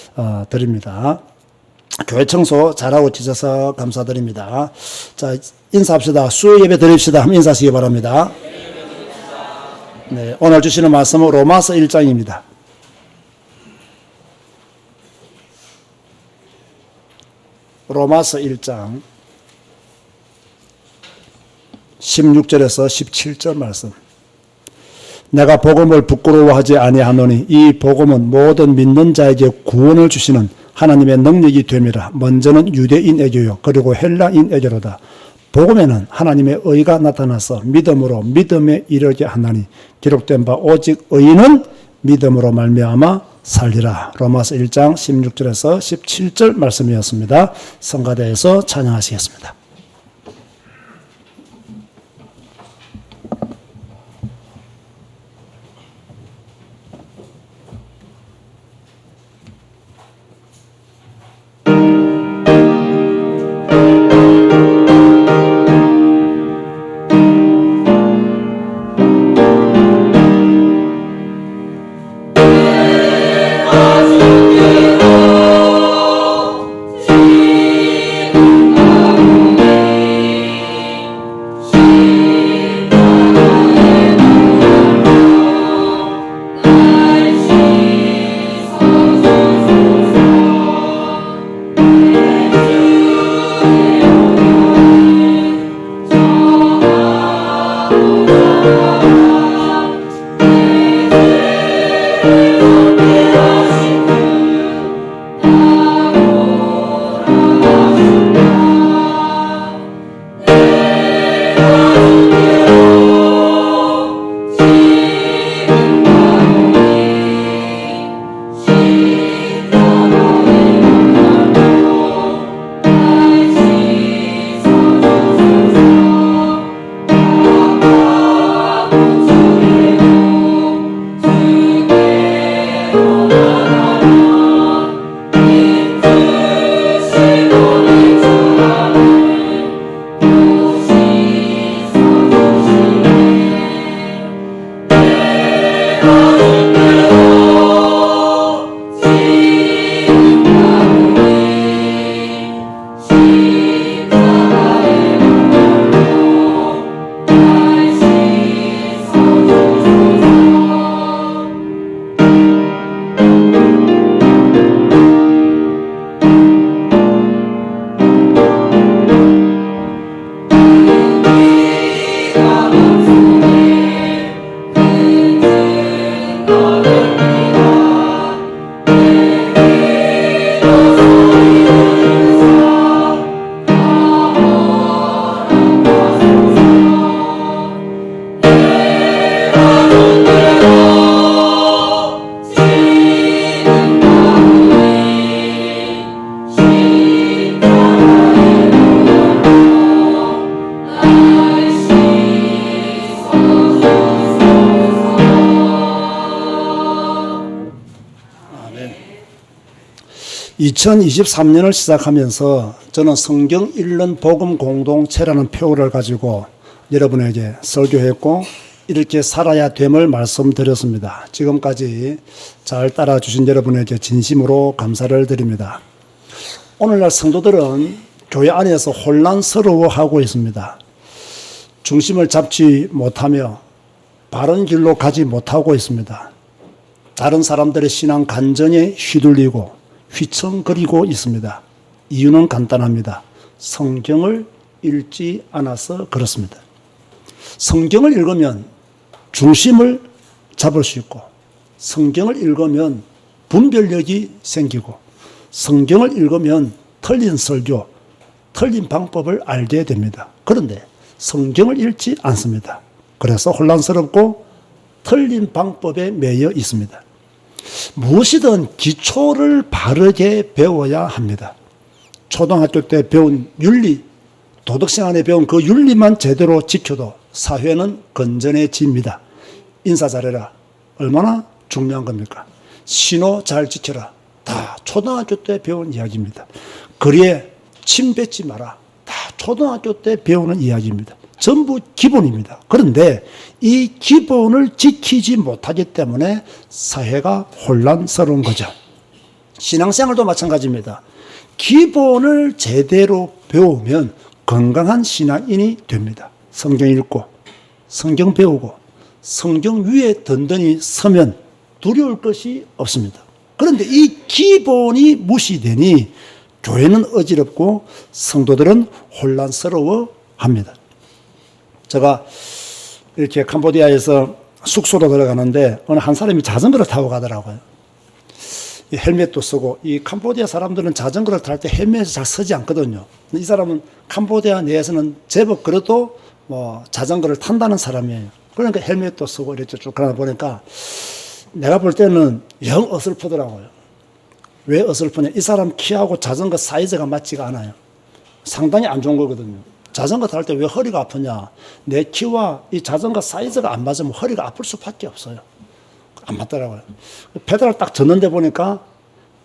드립니다. 교회 청소 잘하고 지셔서 감사드립니다. 자, 인사합시다. 수요 예배 드립시다. 한번 인사하시기 바랍니다. 네, 오늘 주시는 말씀은 로마서 1장입니다. 로마서 1장 16절에서 17절 말씀. 내가 복음을 부끄러워하지 아니하노니 이 복음은 모든 믿는 자에게 구원을 주시는 하나님의 능력이 됨이라. 먼저는 유대인에게요 그리고 헬라인에게로다. 복음에는 하나님의 의가 나타나서 믿음으로 믿음에 이르게 하나니 기록된 바 오직 의인은 믿음으로 말미암아 살리라. 로마서 1장 16절에서 17절 말씀이었습니다. 성가대에서 찬양하시겠습니다. 아멘. 2023년을 시작하면서 저는 성경 읽는 복음 공동체라는 표어를 가지고 여러분에게 설교했고 이렇게 살아야 됨을 말씀드렸습니다. 지금까지 잘 따라주신 여러분에게 진심으로 감사를 드립니다. 오늘날 성도들은 교회 안에서 혼란스러워하고 있습니다. 중심을 잡지 못하며 바른 길로 가지 못하고 있습니다. 다른 사람들의 신앙 간증에 휘둘리고 휘청거리고 있습니다. 이유는 간단합니다. 성경을 읽지 않아서 그렇습니다. 성경을 읽으면 중심을 잡을 수 있고 성경을 읽으면 분별력이 생기고 성경을 읽으면 틀린 설교, 틀린 방법을 알게 됩니다. 그런데 성경을 읽지 않습니다. 그래서 혼란스럽고 틀린 방법에 매여 있습니다. 무엇이든 기초를 바르게 배워야 합니다. 초등학교 때 배운 윤리, 도덕시간에 배운 그 윤리만 제대로 지켜도 사회는 건전해집니다. 인사 잘해라. 얼마나 중요한 겁니까? 신호 잘 지켜라. 다 초등학교 때 배운 이야기입니다. 거리에 침 뱉지 마라. 다 초등학교 때 배우는 이야기입니다. 전부 기본입니다. 그런데 이 기본을 지키지 못하기 때문에 사회가 혼란스러운 거죠. 신앙생활도 마찬가지입니다. 기본을 제대로 배우면 건강한 신앙인이 됩니다. 성경 읽고, 성경 배우고, 성경 위에 든든히 서면 두려울 것이 없습니다. 그런데 이 기본이 무시되니 교회는 어지럽고 성도들은 혼란스러워 합니다. 제가 이렇게 캄보디아에서 숙소로 들어가는데 어느 한 사람이 자전거를 타고 가더라고요. 이 헬멧도 쓰고, 이 캄보디아 사람들은 자전거를 탈 때 헬멧을 잘 쓰지 않거든요. 이 사람은 캄보디아 내에서는 제법 그래도 뭐 자전거를 탄다는 사람이에요. 그러니까 헬멧도 쓰고 이렇게 쭉 가다 보니까 내가 볼 때는 영 어설프더라고요. 왜 어설프냐? 이 사람 키하고 자전거 사이즈가 맞지가 않아요. 상당히 안 좋은 거거든요. 자전거 탈 때 왜 허리가 아프냐? 내 키와 이 자전거 사이즈가 안 맞으면 허리가 아플 수밖에 없어요. 안 맞더라고요. 페달을 딱 젓는데 보니까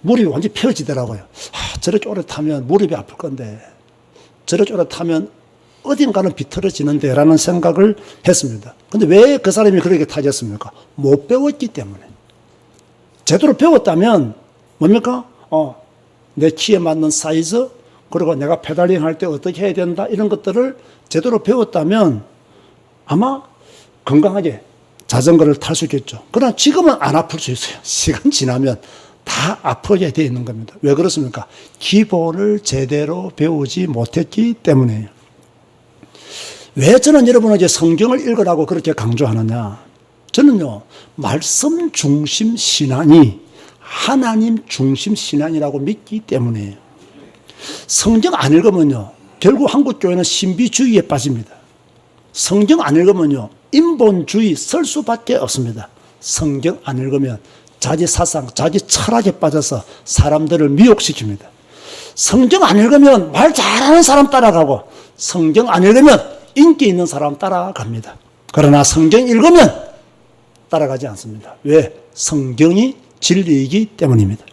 무릎이 완전히 펴지더라고요. 저렇게 오래 타면 무릎이 아플 건데, 저렇게 오래 타면 어딘가는 비틀어지는데 라는 생각을 했습니다. 근데 왜 그 사람이 그렇게 타겠습니까? 못 배웠기 때문에. 제대로 배웠다면 뭡니까? 내 키에 맞는 사이즈, 그리고 내가 페달링 할 때 어떻게 해야 된다, 이런 것들을 제대로 배웠다면 아마 건강하게 자전거를 탈 수 있겠죠. 그러나 지금은 안 아플 수 있어요. 시간 지나면 다 아프게 되어 있는 겁니다. 왜 그렇습니까? 기본을 제대로 배우지 못했기 때문이에요. 왜 저는 여러분에게 성경을 읽으라고 그렇게 강조하느냐? 저는요, 말씀 중심 신앙이 하나님 중심 신앙이라고 믿기 때문이에요. 성경 안 읽으면요, 결국 한국교회는 신비주의에 빠집니다. 성경 안 읽으면요, 인본주의 설 수밖에 없습니다. 성경 안 읽으면 자기 사상, 자기 철학에 빠져서 사람들을 미혹시킵니다. 성경 안 읽으면 말 잘하는 사람 따라가고, 성경 안 읽으면 인기 있는 사람 따라갑니다. 그러나 성경 읽으면 따라가지 않습니다. 왜? 성경이 진리이기 때문입니다.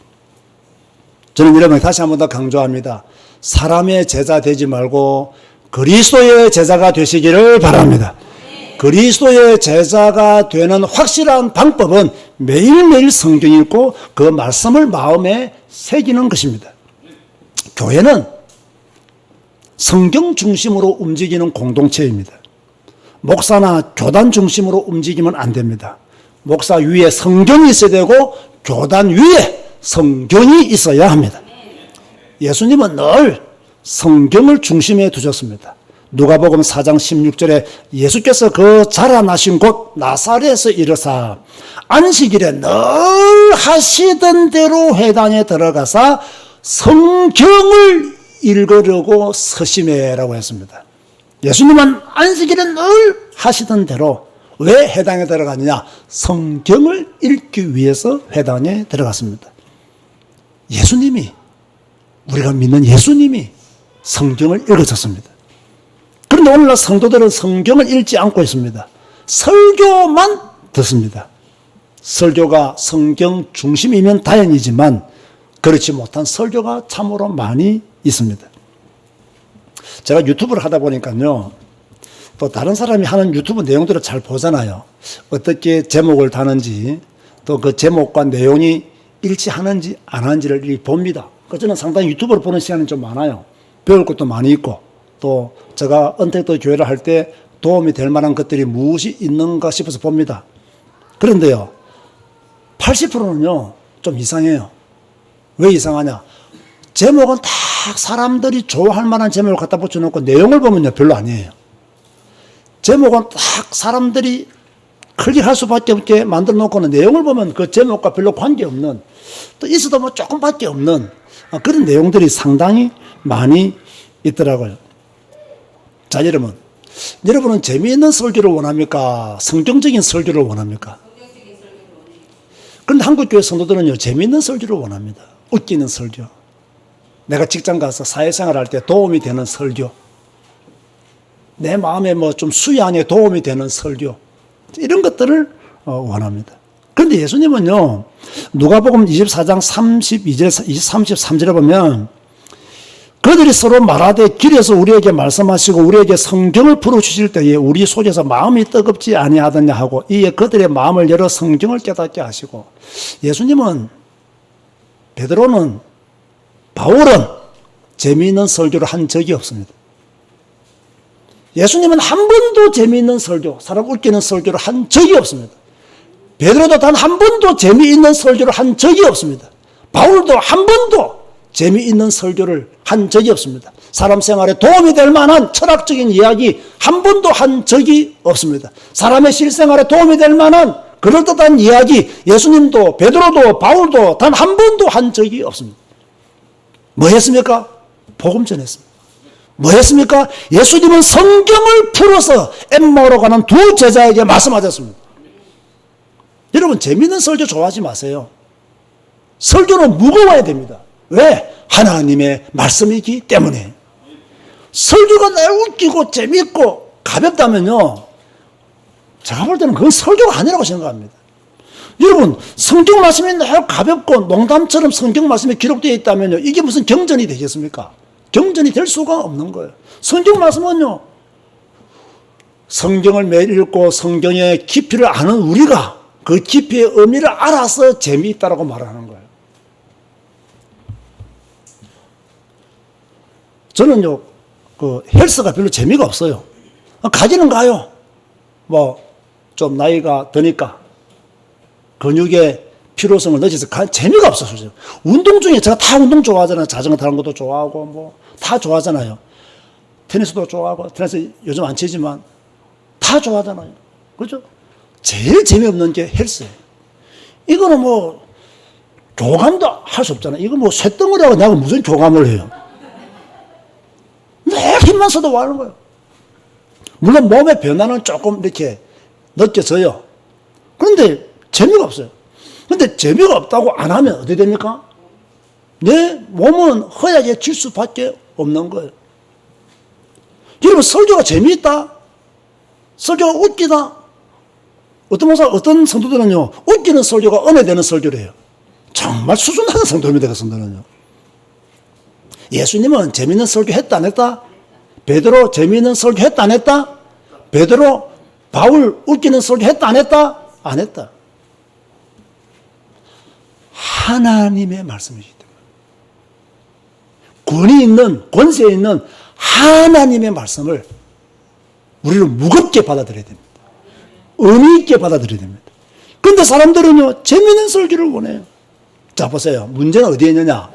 저는 여러분 다시 한 번 더 강조합니다. 사람의 제자 되지 말고 그리스도의 제자가 되시기를 바랍니다. 그리스도의 제자가 되는 확실한 방법은 매일매일 성경 읽고 그 말씀을 마음에 새기는 것입니다. 교회는 성경 중심으로 움직이는 공동체입니다. 목사나 교단 중심으로 움직이면 안 됩니다. 목사 위에 성경이 있어야 되고 교단 위에 성경이 있어야 합니다. 예수님은 늘 성경을 중심에 두셨습니다. 누가복음 4장 16절에 예수께서 그 자라나신 곳 나사렛에서 이르사 안식일에 늘 하시던 대로 회당에 들어가사 성경을 읽으려고 서심해라고 했습니다. 예수님은 안식일에 늘 하시던 대로 왜 회당에 들어갔느냐? 성경을 읽기 위해서 회당에 들어갔습니다. 예수님이, 우리가 믿는 예수님이 성경을 읽으셨습니다. 그런데 오늘날 성도들은 성경을 읽지 않고 있습니다. 설교만 듣습니다. 설교가 성경 중심이면 다행이지만 그렇지 못한 설교가 참으로 많이 있습니다. 제가 유튜브를 하다 보니까요, 또 다른 사람이 하는 유튜브 내용들을 잘 보잖아요. 어떻게 제목을 다는지, 또 그 제목과 내용이 일치하는지 안 하는지를 봅니다. 그래서 저는 상당히 유튜브를 보는 시간이 좀 많아요. 배울 것도 많이 있고, 또 제가 언택트 교회를 할 때 도움이 될 만한 것들이 무엇이 있는가 싶어서 봅니다. 그런데요, 80%는요, 좀 이상해요. 왜 이상하냐? 제목은 다 사람들이 좋아할 만한 제목을 갖다 붙여놓고 내용을 보면요, 별로 아니에요. 제목은 딱 사람들이 클릭할 수밖에 없게 만들어 놓고는 내용을 보면 그 제목과 별로 관계없는, 또 있어도 뭐 조금밖에 없는 그런 내용들이 상당히 많이 있더라고요. 자, 여러분, 여러분은 재미있는 설교를 원합니까? 성경적인 설교를 원합니까? 그런데 한국교회 성도들은요, 재미있는 설교를 원합니다. 웃기는 설교. 내가 직장 가서 사회생활 할 때 도움이 되는 설교. 내 마음에 뭐 좀 수양에 도움이 되는 설교. 이런 것들을 원합니다. 그런데 예수님은요, 누가복음 24장 32절, 33절에 보면 그들이 서로 말하되 길에서 우리에게 말씀하시고 우리에게 성경을 풀어주실 때에 우리 속에서 마음이 뜨겁지 아니하더냐 하고 이에 그들의 마음을 열어 성경을 깨닫게 하시고 예수님은 베드로는 바울은 재미있는 설교를 한 적이 없습니다. 예수님은 한 번도 재미있는 설교, 사람 웃기는 설교를 한 적이 없습니다. 베드로도 단 한 번도 재미있는 설교를 한 적이 없습니다. 바울도 한 번도 재미있는 설교를 한 적이 없습니다. 사람 생활에 도움이 될 만한 철학적인 이야기 한 번도 한 적이 없습니다. 사람의 실생활에 도움이 될 만한 그럴듯한 이야기 예수님도 베드로도 바울도 단 한 번도 한 적이 없습니다. 뭐 했습니까? 복음 전했습니다. 뭐 했습니까? 예수님은 성경을 풀어서 엠마오로 가는 두 제자에게 말씀하셨습니다. 여러분 재미있는 설교 좋아하지 마세요. 설교는 무거워야 됩니다. 왜? 하나님의 말씀이기 때문에. 설교가 날 웃기고 재미있고 가볍다면요, 제가 볼 때는 그건 설교가 아니라고 생각합니다. 여러분 성경 말씀이 날 가볍고 농담처럼 성경 말씀이 기록되어 있다면요, 이게 무슨 경전이 되겠습니까? 경전이 될 수가 없는 거예요. 성경 말씀은요, 성경을 매일 읽고 성경의 깊이를 아는 우리가 그 깊이의 의미를 알아서 재미있다라고 말하는 거예요. 저는요, 헬스가 별로 재미가 없어요. 가지는 가요. 좀 나이가 드니까 근육의 필요성을 느껴서 재미가 없어요. 운동 중에 제가 다 운동 좋아하잖아요. 자전거 타는 것도 좋아하고 다 좋아하잖아요. 테니스도 좋아하고 테니스 요즘 안 치지만 다 좋아하잖아요. 그렇죠? 제일 재미없는 게 헬스예요. 이거는 교감도 할 수 없잖아요. 이거 쇳덩어리하고 내가 무슨 교감을 해요. 내 힘만 써도 뭐 하는 거예요. 물론 몸의 변화는 조금 이렇게 느껴져요. 그런데 재미가 없어요. 그런데 재미가 없다고 안 하면 어떻게 됩니까? 내 몸은 허약해질 수밖에 없는 거예요. 여러분 설교가 재미있다? 설교가 웃기다? 어떤 성도들은요, 웃기는 설교가 은혜되는 설교를 해요. 정말 수준하는 성도입니다. 그 성도는요. 예수님은 재미있는 설교 했다 안 했다? 베드로 재미있는 설교 했다 안 했다? 베드로 바울 웃기는 설교 했다 안 했다? 안 했다. 하나님의 말씀이기 때문에 권위 있는 권세 있는 하나님의 말씀을 우리는 무겁게 받아들여야 됩니다. 의미 있게 받아들여야 됩니다. 그런데 사람들은요, 재미있는 설교를 원해요. 자 보세요. 문제는 어디에 있느냐?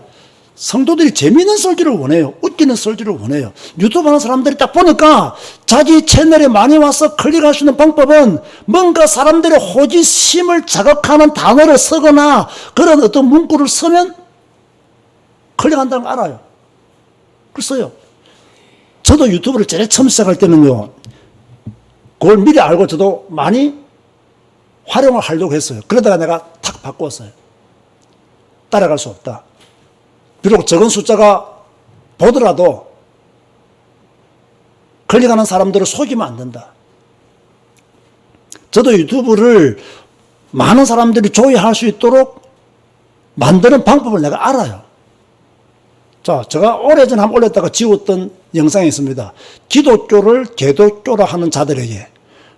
성도들이 재미있는 설교를 원해요. 웃기는 설교를 원해요. 유튜브 하는 사람들이 딱 보니까 자기 채널에 많이 와서 클릭할 수 있는 방법은 뭔가 사람들의 호기심을 자극하는 단어를 쓰거나 그런 어떤 문구를 쓰면 클릭한다는 걸 알아요. 그랬어요. 저도 유튜브를 제일 처음 시작할 때는요, 그걸 미리 알고 저도 많이 활용을 하려고 했어요. 그러다가 내가 탁 바꿨어요. 따라갈 수 없다. 비록 적은 숫자가 보더라도 클릭하는 사람들을 속이면 안 된다. 저도 유튜브를 많은 사람들이 조회할 수 있도록 만드는 방법을 내가 알아요. 자, 제가 오래전에 한번 올렸다가 지웠던 영상이 있습니다. 기독교를 개독교라 하는 자들에게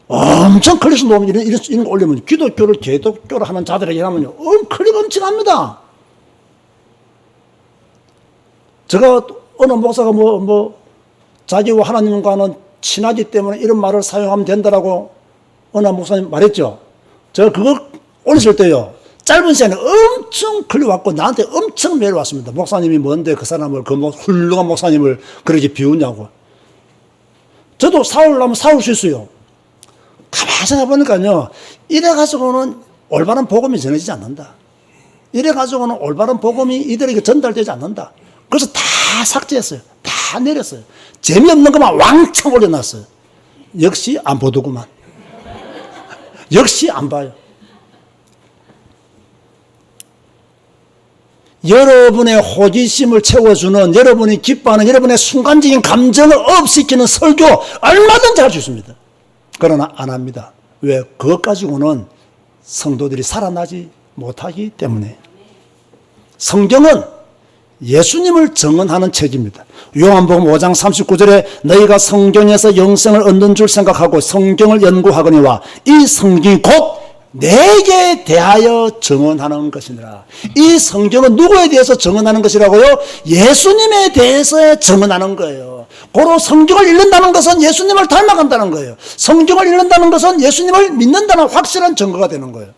엄청 클릭수 놓으면 이런 거 올리면 기독교를 개독교라 하는 자들에게 하면요, 클릭 엄청 합니다. 제가 어느 목사가 자기와 하나님과는 친하기 때문에 이런 말을 사용하면 된다라고 어느 목사님 말했죠. 제가 그거 올렸을 때요, 짧은 시간에 엄청 클릭 왔고 나한테 엄청 메일 왔습니다. 목사님이 뭔데 그 사람을, 훌륭한 목사님을 그렇게 비우냐고. 저도 사오려면 사올 수 있어요. 가만히 생각해보니까요, 이래가지고는 올바른 복음이 전해지지 않는다. 이래가지고는 올바른 복음이 이들에게 전달되지 않는다. 그래서 다 삭제했어요. 다 내렸어요. 재미없는 것만 왕창 올려놨어요. 역시 안 보더구만. 역시 안 봐요. 여러분의 호기심을 채워주는, 여러분이 기뻐하는, 여러분의 순간적인 감정을 업시키는 설교 얼마든지 할 수 있습니다. 그러나 안 합니다. 왜? 그것 가지고는 성도들이 살아나지 못하기 때문에. 성경은 예수님을 증언하는 책입니다. 요한복음 5장 39절에 너희가 성경에서 영생을 얻는 줄 생각하고 성경을 연구하거니와 이 성경이 곧 내게 대하여 증언하는 것이니라. 이 성경은 누구에 대해서 증언하는 것이라고요? 예수님에 대해서 증언하는 거예요. 고로 성경을 읽는다는 것은 예수님을 닮아간다는 거예요. 성경을 읽는다는 것은 예수님을 믿는다는 확실한 증거가 되는 거예요.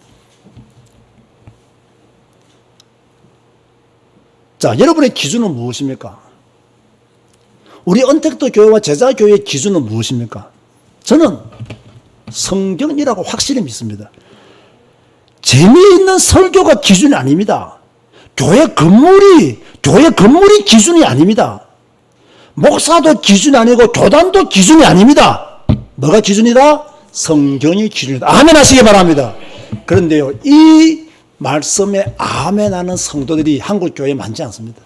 자, 여러분의 기준은 무엇입니까? 우리 언택트 교회와 제자교회의 기준은 무엇입니까? 저는 성경이라고 확실히 믿습니다. 재미있는 설교가 기준이 아닙니다. 교회 건물이 기준이 아닙니다. 목사도 기준이 아니고 교단도 기준이 아닙니다. 뭐가 기준이다? 성경이 기준이다. 아멘 하시기 바랍니다. 그런데요, 이 말씀에 아멘하는 성도들이 한국교회에 많지 않습니다.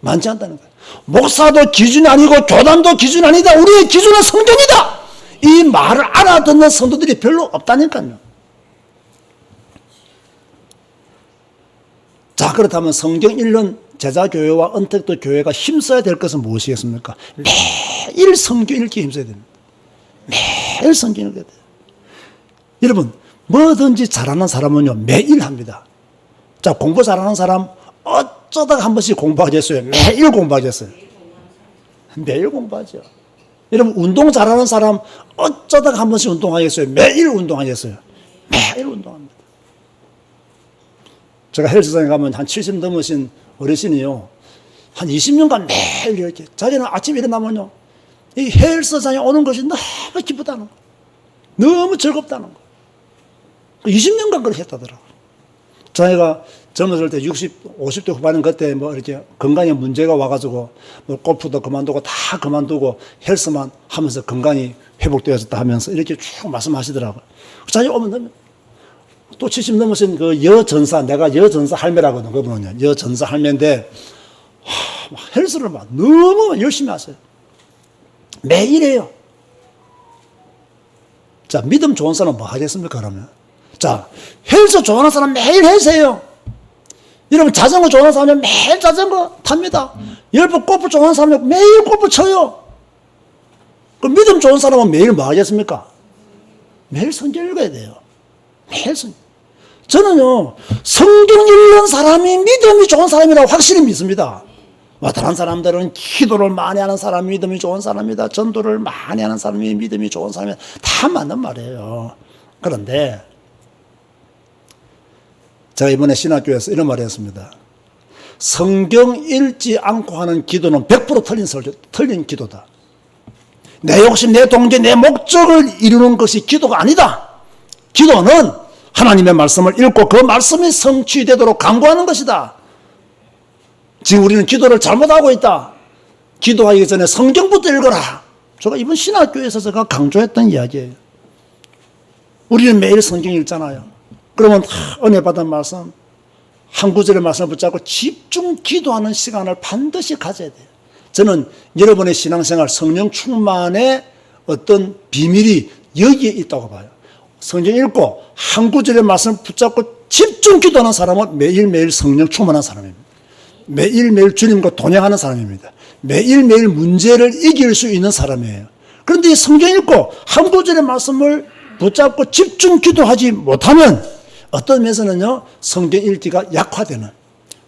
많지 않다는 거예요. 목사도 기준이 아니고 교단도 기준이 아니다. 우리의 기준은 성경이다. 이 말을 알아듣는 성도들이 별로 없다니까요. 자, 그렇다면 성경 읽는 제자교회와 언택트 교회가 힘써야 될 것은 무엇이겠습니까? 매일 성경 읽기 힘써야 됩니다. 매일 성경 읽어야 돼요. 여러분, 뭐든지 잘하는 사람은요, 매일 합니다. 자, 공부 잘하는 사람 어쩌다가 한 번씩 공부하겠어요? 매일 공부하겠어요? 매일 공부하죠. 여러분, 운동 잘하는 사람 어쩌다가 한 번씩 운동하겠어요? 매일 운동하겠어요? 매일 운동합니다. 제가 헬스장에 가면 한 70 넘으신 어르신이요, 한 20년간 매일 이렇게, 자기는 아침에 일어나면요, 이 헬스장에 오는 것이 너무 기쁘다는 거, 너무 즐겁다는 거. 20년간 그렇게 했다더라고요. 자기가 젊었을 때 60, 50대 후반인 그때 뭐 이렇게 건강에 문제가 와가지고 뭐 골프도 그만두고 다 그만두고 헬스만 하면서 건강이 회복되어졌다 하면서 이렇게 쭉 말씀하시더라고요. 자기 오면 또 70 넘으신 그 여전사, 내가 여전사 할매라거든, 그분은요. 여전사 할매인데, 헬스를 막 너무 열심히 하세요. 매일 해요. 자, 믿음 좋은 사람은 뭐 하겠습니까, 그러면? 자, 헬스 좋아하는 사람 매일 헬스해요. 여러분, 자전거 좋아하는 사람은 매일 자전거 탑니다. 여러분, 골프 좋아하는 사람은 매일 골프 쳐요. 그럼 믿음 좋은 사람은 매일 뭐 하겠습니까? 매일 성경 읽어야 돼요. 매일 성경. 저는요, 성경 읽는 사람이 믿음이 좋은 사람이라고 확실히 믿습니다. 다른 사람들은 기도를 많이 하는 사람이 믿음이 좋은 사람이다. 전도를 많이 하는 사람이 믿음이 좋은 사람이다. 다 맞는 말이에요. 그런데 제가 이번에 신학교에서 이런 말을 했습니다. 성경 읽지 않고 하는 기도는 100% 틀린 기도다. 내 욕심, 내 동기, 내 목적을 이루는 것이 기도가 아니다. 기도는 하나님의 말씀을 읽고 그 말씀이 성취되도록 간구하는 것이다. 지금 우리는 기도를 잘못하고 있다. 기도하기 전에 성경부터 읽어라. 제가 이번 신학교에서 제가 강조했던 이야기예요. 우리는 매일 성경 읽잖아요. 그러면 은혜 받은 말씀, 한 구절의 말씀을 붙잡고 집중 기도하는 시간을 반드시 가져야 돼요. 저는 여러분의 신앙생활, 성령 충만의 어떤 비밀이 여기에 있다고 봐요. 성경 읽고 한 구절의 말씀을 붙잡고 집중 기도하는 사람은 매일매일 성령 충만한 사람입니다. 매일매일 주님과 동행하는 사람입니다. 매일매일 문제를 이길 수 있는 사람이에요. 그런데 이 성경 읽고 한 구절의 말씀을 붙잡고 집중 기도하지 못하면 어떤 면에서는요, 성경 읽기가 약화되는,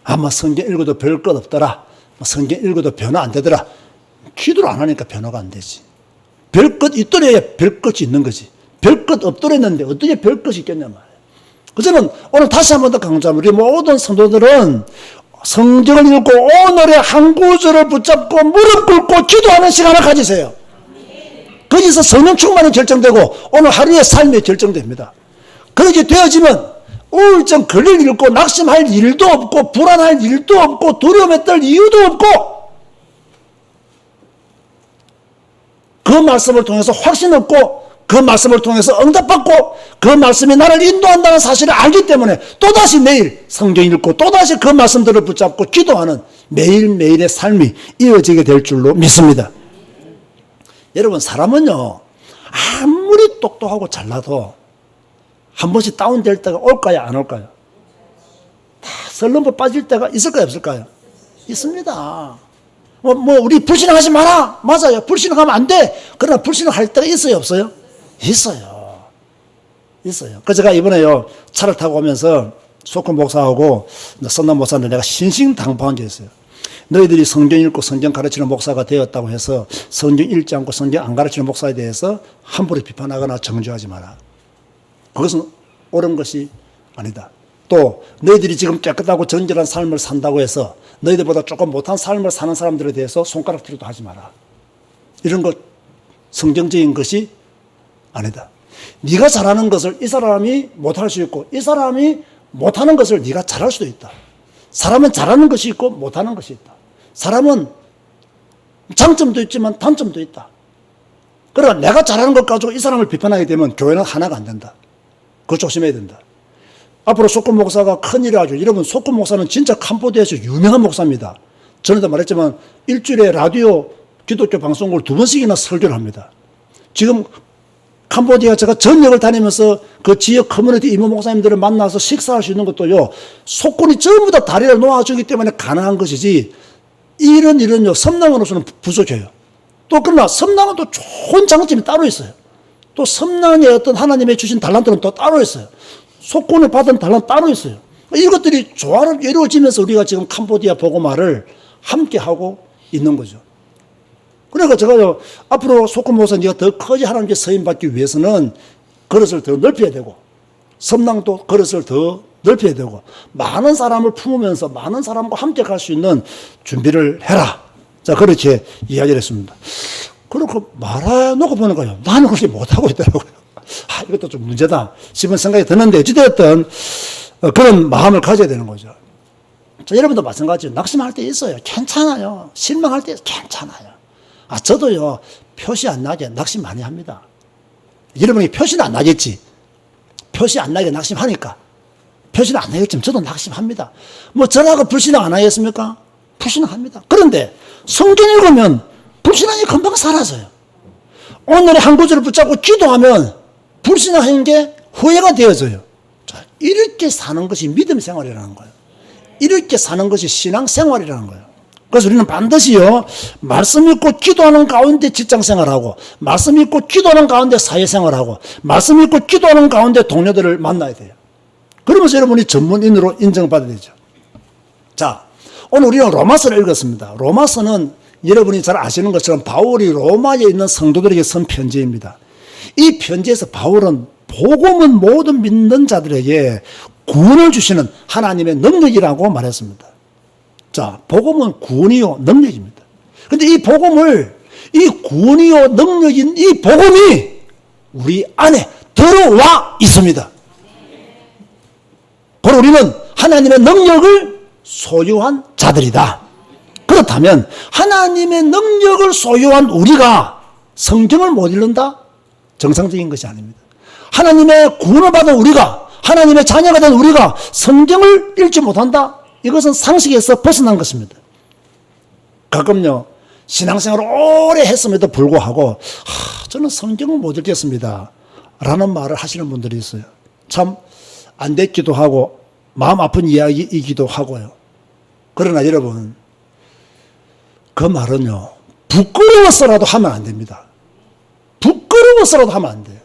아마 성경 읽어도 별 것 없더라, 성경 읽어도 변화 안 되더라. 기도를 안 하니까 변화가 안 되지. 별 것 있더라야 별 것이 있는 거지. 별 것 없더랬는데 어떻게 별 것이 있겠냐 말이에요. 그래서 오늘 다시 한 번 더 강조합니다. 우리 모든 성도들은 성경을 읽고 오늘의 한 구절을 붙잡고 무릎 꿇고 기도하는 시간을 가지세요. 거기서 성령 충만이 결정되고 오늘 하루의 삶이 결정됩니다. 그렇게 되어지면 우울증 걸릴 일도 없고 낙심할 일도 없고 불안할 일도 없고 두려움에 떨 이유도 없고 그 말씀을 통해서 확신 얻고 그 말씀을 통해서 응답받고 그 말씀이 나를 인도한다는 사실을 알기 때문에 또다시 매일 성경 읽고 또다시 그 말씀들을 붙잡고 기도하는 매일매일의 삶이 이어지게 될 줄로 믿습니다. 여러분, 사람은요, 아무리 똑똑하고 잘나도 한 번씩 다운될 때가 올까요, 안 올까요? 다 설렁벌 빠질 때가 있을까요, 없을까요? 있습니다. 우리 불신앙하지 마라. 맞아요. 불신앙하면 안 돼. 그러나 불신앙할 때가 있어요, 없어요? 있어요. 그래서 제가 이번에요, 차를 타고 오면서 소코 목사하고 선남 목사한테 내가 신신당부한 게 있어요. 너희들이 성경 읽고 성경 가르치는 목사가 되었다고 해서 성경 읽지 않고 성경 안 가르치는 목사에 대해서 함부로 비판하거나 정죄하지 마라. 그것은 옳은 것이 아니다. 또 너희들이 지금 깨끗하고 정결한 삶을 산다고 해서 너희들보다 조금 못한 삶을 사는 사람들에 대해서 손가락질도 하지 마라. 이런 것 성경적인 것이 아니다. 네가 잘하는 것을 이 사람이 못할 수 있고 이 사람이 못하는 것을 네가 잘할 수도 있다. 사람은 잘하는 것이 있고 못하는 것이 있다. 사람은 장점도 있지만 단점도 있다. 그러나 내가 잘하는 것 가지고 이 사람을 비판하게 되면 교회는 하나가 안 된다. 그거 조심해야 된다. 앞으로 소코 목사가 큰일을 하죠. 여러분, 소코 목사는 진짜 캄보디아에서 유명한 목사입니다. 전에도 말했지만 일주일에 라디오 기독교 방송국을 2번씩이나 설교를 합니다. 지금 캄보디아 제가 전역을 다니면서 그 지역 커뮤니티 이모 목사님들을 만나서 식사할 수 있는 것도요, 속군이 전부 다 다리를 놓아주기 때문에 가능한 것이지, 이런 일은요, 섬랑으로서는 부족해요. 또 그러나 섬랑은 또 좋은 장점이 따로 있어요. 또 섬랑의 어떤 하나님의 주신 달란트는 또 따로 있어요. 속군을 받은 달란트 따로 있어요. 이것들이 조화롭게 이루어지면서 우리가 지금 캄보디아 복음화를 함께 하고 있는 거죠. 그러니까 제가 앞으로 속군 목사 네가 더 커지 하나님께 서임받기 위해서는 그릇을 더 넓혀야 되고 섬랑도 그릇을 더 넓혀야 되고 많은 사람을 품으면서 많은 사람과 함께 갈 수 있는 준비를 해라. 자, 그렇게 이야기를 했습니다. 그렇게 말해놓고 보니까요, 나는 그렇게 못하고 있더라고요. 이것도 좀 문제다 싶은 생각이 드는데 어찌되었든 그런 마음을 가져야 되는 거죠. 자, 여러분도 마찬가지예요. 낙심할 때 있어요. 괜찮아요. 실망할 때 괜찮아요. 저도요, 표시 안 나게 낙심 많이 합니다. 여러분이 표시는 안 나겠지. 표시 안 나게 낙심하니까. 표시는 안 나겠지만 저도 낙심합니다. 저라고 불신앙 안 하겠습니까? 불신앙합니다. 그런데 성경 읽으면 불신앙이 금방 사라져요. 오늘의 한 구절을 붙잡고 기도하면 불신앙한 게 후회가 되어져요. 자, 이렇게 사는 것이 믿음 생활이라는 거예요. 이렇게 사는 것이 신앙 생활이라는 거예요. 그래서 우리는 반드시요, 말씀 읽고 기도하는 가운데 직장 생활하고, 말씀 읽고 기도하는 가운데 사회 생활하고, 말씀 읽고 기도하는 가운데 동료들을 만나야 돼요. 그러면서 여러분이 전문인으로 인정받아야 되죠. 자, 오늘 우리는 로마서를 읽었습니다. 로마서는 여러분이 잘 아시는 것처럼 바울이 로마에 있는 성도들에게 쓴 편지입니다. 이 편지에서 바울은 복음은 모든 믿는 자들에게 구원을 주시는 하나님의 능력이라고 말했습니다. 자, 복음은 구원이요, 능력입니다. 근데 이 복음을, 이 구원이요, 능력인 이 복음이 우리 안에 들어와 있습니다. 바로 우리는 하나님의 능력을 소유한 자들이다. 그렇다면 하나님의 능력을 소유한 우리가 성경을 못 읽는다? 정상적인 것이 아닙니다. 하나님의 구원을 받은 우리가, 하나님의 자녀가 된 우리가 성경을 읽지 못한다? 이것은 상식에서 벗어난 것입니다. 가끔요, 신앙생활을 오래 했음에도 불구하고 저는 성경을 못 읽겠습니다 라는 말을 하시는 분들이 있어요. 참 안 됐기도 하고 마음 아픈 이야기이기도 하고요. 그러나 여러분, 그 말은요, 부끄러워서라도 하면 안 됩니다. 부끄러워서라도 하면 안 돼요.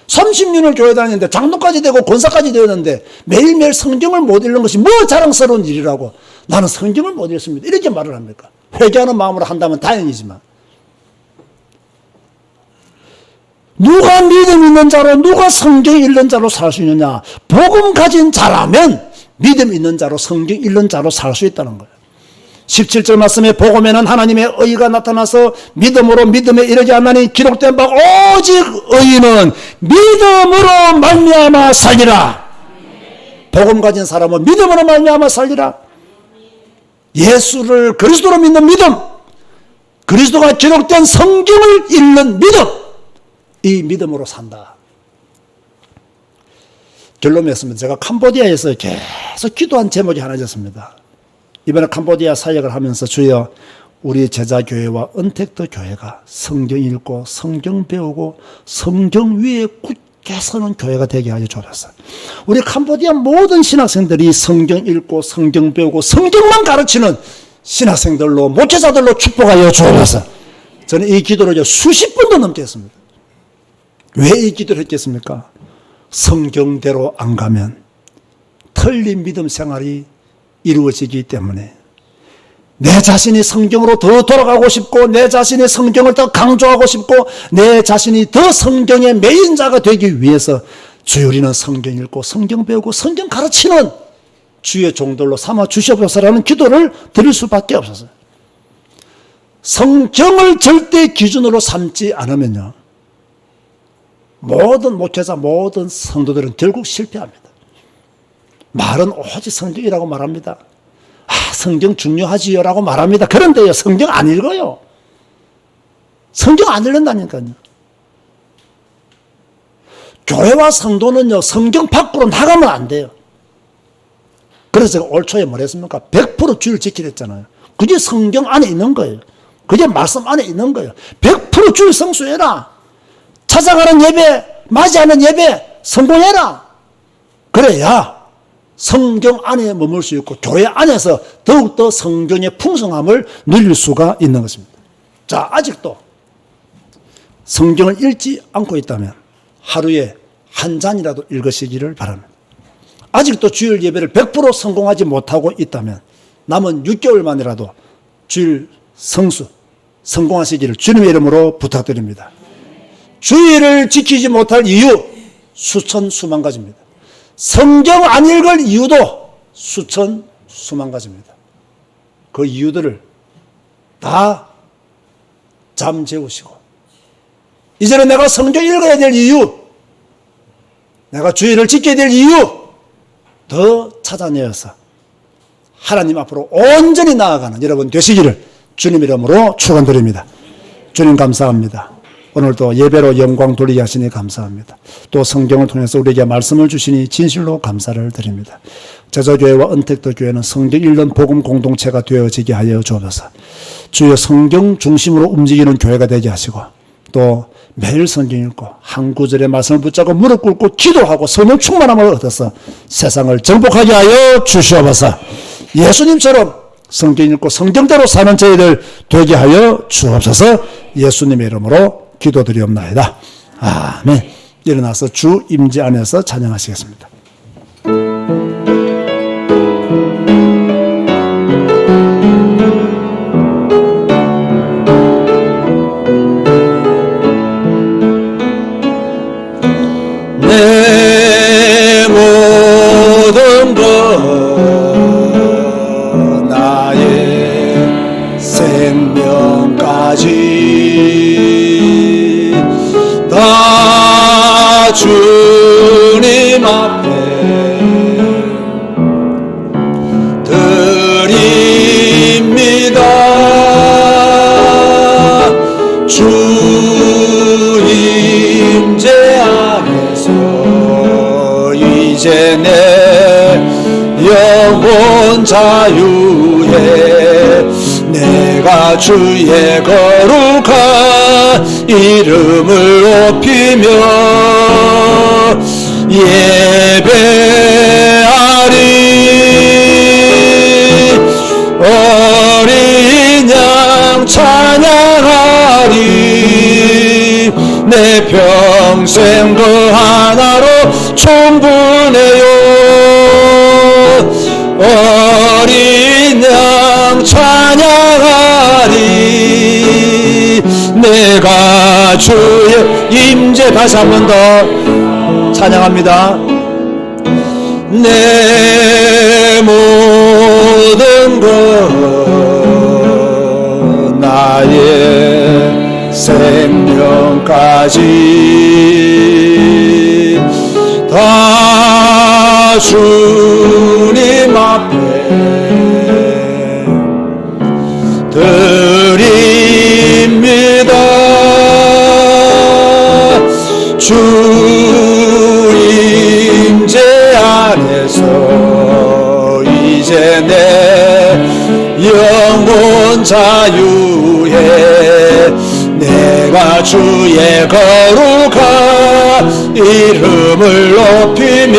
30년을 교회 다녔는데 장로까지 되고 권사까지 되었는데 매일매일 성경을 못 읽는 것이 뭐 자랑스러운 일이라고, 나는 성경을 못 읽습니다, 이렇게 말을 합니까? 회개하는 마음으로 한다면 다행이지만, 누가 믿음 있는 자로, 누가 성경 읽는 자로 살 수 있느냐? 복음 가진 자라면 믿음 있는 자로, 성경 읽는 자로 살 수 있다는 거예요. 17절 말씀에 복음에는 하나님의 의가 나타나서 믿음으로 믿음에 이르지 않나니 기록된 바 오직 의인은 믿음으로 말미암아 살리라. 복음 가진 사람은 믿음으로 말미암아 살리라. 예수를 그리스도로 믿는 믿음, 그리스도가 기록된 성경을 읽는 믿음, 이 믿음으로 산다. 결론 맺습니다. 제가 캄보디아에서 계속 기도한 제목이 하나 있었습니다. 이번에 캄보디아 사역을 하면서 주여 우리 제자교회와 언택트 교회가 성경 읽고 성경 배우고 성경 위에 굳게 서는 교회가 되게 하여 주옵소서. 우리 캄보디아 모든 신학생들이 성경 읽고 성경 배우고 성경만 가르치는 신학생들로 목회자들로 축복하여 주옵소서. 저는 이 기도를 이제 수십 번도 넘게 했습니다. 왜 이 기도를 했겠습니까? 성경대로 안 가면 틀린 믿음 생활이 이루어지기 때문에 내 자신이 성경으로 더 돌아가고 싶고 내 자신이 성경을 더 강조하고 싶고 내 자신이 더 성경의 메인자가 되기 위해서 주여 우리는 성경 읽고 성경 배우고 성경 가르치는 주의 종들로 삼아 주시옵소서라는 기도를 드릴 수밖에 없었어요. 성경을 절대 기준으로 삼지 않으면요, 모든 목회자, 모든 성도들은 결국 실패합니다. 말은 오직 성경이라고 말합니다. 성경 중요하지요 라고 말합니다. 그런데요, 성경 안 읽어요. 성경 안 읽는다니까요. 교회와 성도는요, 성경 밖으로 나가면 안 돼요. 그래서 제가 올 초에 뭘 했습니까? 100% 주일 지키려 했잖아요. 그게 성경 안에 있는 거예요. 그게 말씀 안에 있는 거예요. 100% 주일 성수해라. 찾아가는 예배, 맞이하는 예배 성공해라. 그래야 성경 안에 머물 수 있고 교회 안에서 더욱더 성경의 풍성함을 누릴 수가 있는 것입니다. 자, 아직도 성경을 읽지 않고 있다면 하루에 한 잔이라도 읽으시기를 바랍니다. 아직도 주일 예배를 100% 성공하지 못하고 있다면 남은 6개월만이라도 주일 성수 성공하시기를 주님의 이름으로 부탁드립니다. 주일을 지키지 못할 이유 수천 수만 가지입니다. 성경 안 읽을 이유도 수천 수만 가지입니다. 그 이유들을 다 잠재우시고 이제는 내가 성경 읽어야 될 이유, 내가 주일을 지켜야 될 이유 더 찾아내어서 하나님 앞으로 온전히 나아가는 여러분 되시기를 주님 이름으로 축원드립니다. 주님 감사합니다. 오늘도 예배로 영광 돌리게 하시니 감사합니다. 또 성경을 통해서 우리에게 말씀을 주시니 진실로 감사를 드립니다. 제자교회와 언택트 교회는 성경 읽는 복음 공동체가 되어지게 하여 주옵소서. 주여 성경 중심으로 움직이는 교회가 되게 하시고 또 매일 성경 읽고 한 구절의 말씀을 붙잡고 무릎 꿇고 기도하고 성령 충만함을 얻어서 세상을 정복하게 하여 주시옵소서. 예수님처럼 성경 읽고 성경대로 사는 저희들 되게 하여 주옵소서. 예수님의 이름으로 기도드리옵나이다. 아멘. 일어나서 주 임재 안에서 찬양하시겠습니다. 내 모든 것 나의 생명까지 다 주님 앞에 드립니다. 주 임재 안에서 이제 내 영혼 자유해 내가 주의 거룩한 이름을 높이며 예배하리. 어린 양 찬양하리. 내 평생 그 하나로 충분해요. 어린 양 찬양하리. 내가 주의 임재. 다시 한 번 더 찬양합니다. 내 모든 것 나의 생명까지 다 주님 앞에 드립니다. 내가 주의 거룩한 이름을 높이며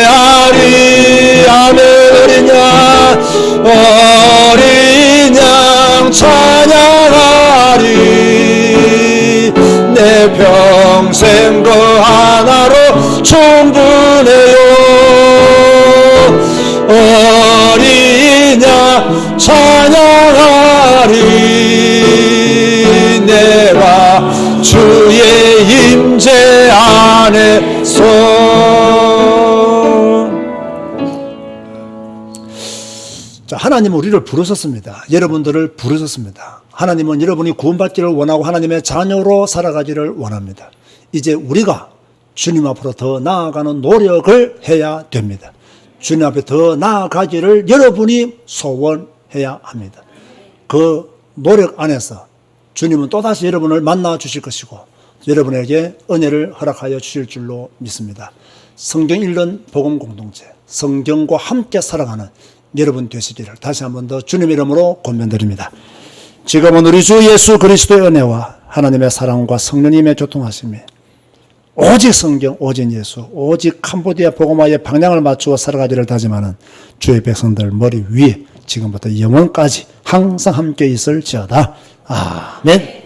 예배하리. 아멘. 어린 양 찬양하리. 내 평생 그 하나로 충분해요. 어린 양 찬양하리. 내가 주의 임재 안에서. 자, 하나님은 우리를 부르셨습니다. 여러분들을 부르셨습니다. 하나님은 여러분이 구원받기를 원하고 하나님의 자녀로 살아가기를 원합니다. 이제 우리가 주님 앞으로 더 나아가는 노력을 해야 됩니다. 주님 앞에 더 나아가기를 여러분이 소원해야 합니다. 그 노력 안에서 주님은 또다시 여러분을 만나 주실 것이고 여러분에게 은혜를 허락하여 주실 줄로 믿습니다. 성경 읽는 복음 공동체, 성경과 함께 살아가는 여러분 되시기를 다시 한 번 더 주님의 이름으로 권면드립니다. 지금은 우리 주 예수 그리스도의 은혜와 하나님의 사랑과 성령님의 교통하심이 오직 성경, 오직 예수, 오직 캄보디아 복음화의 방향을 맞추어 살아가기를 다짐하는 주의 백성들 머리 위에 지금부터 영원까지 항상 함께 있을지어다. 아멘.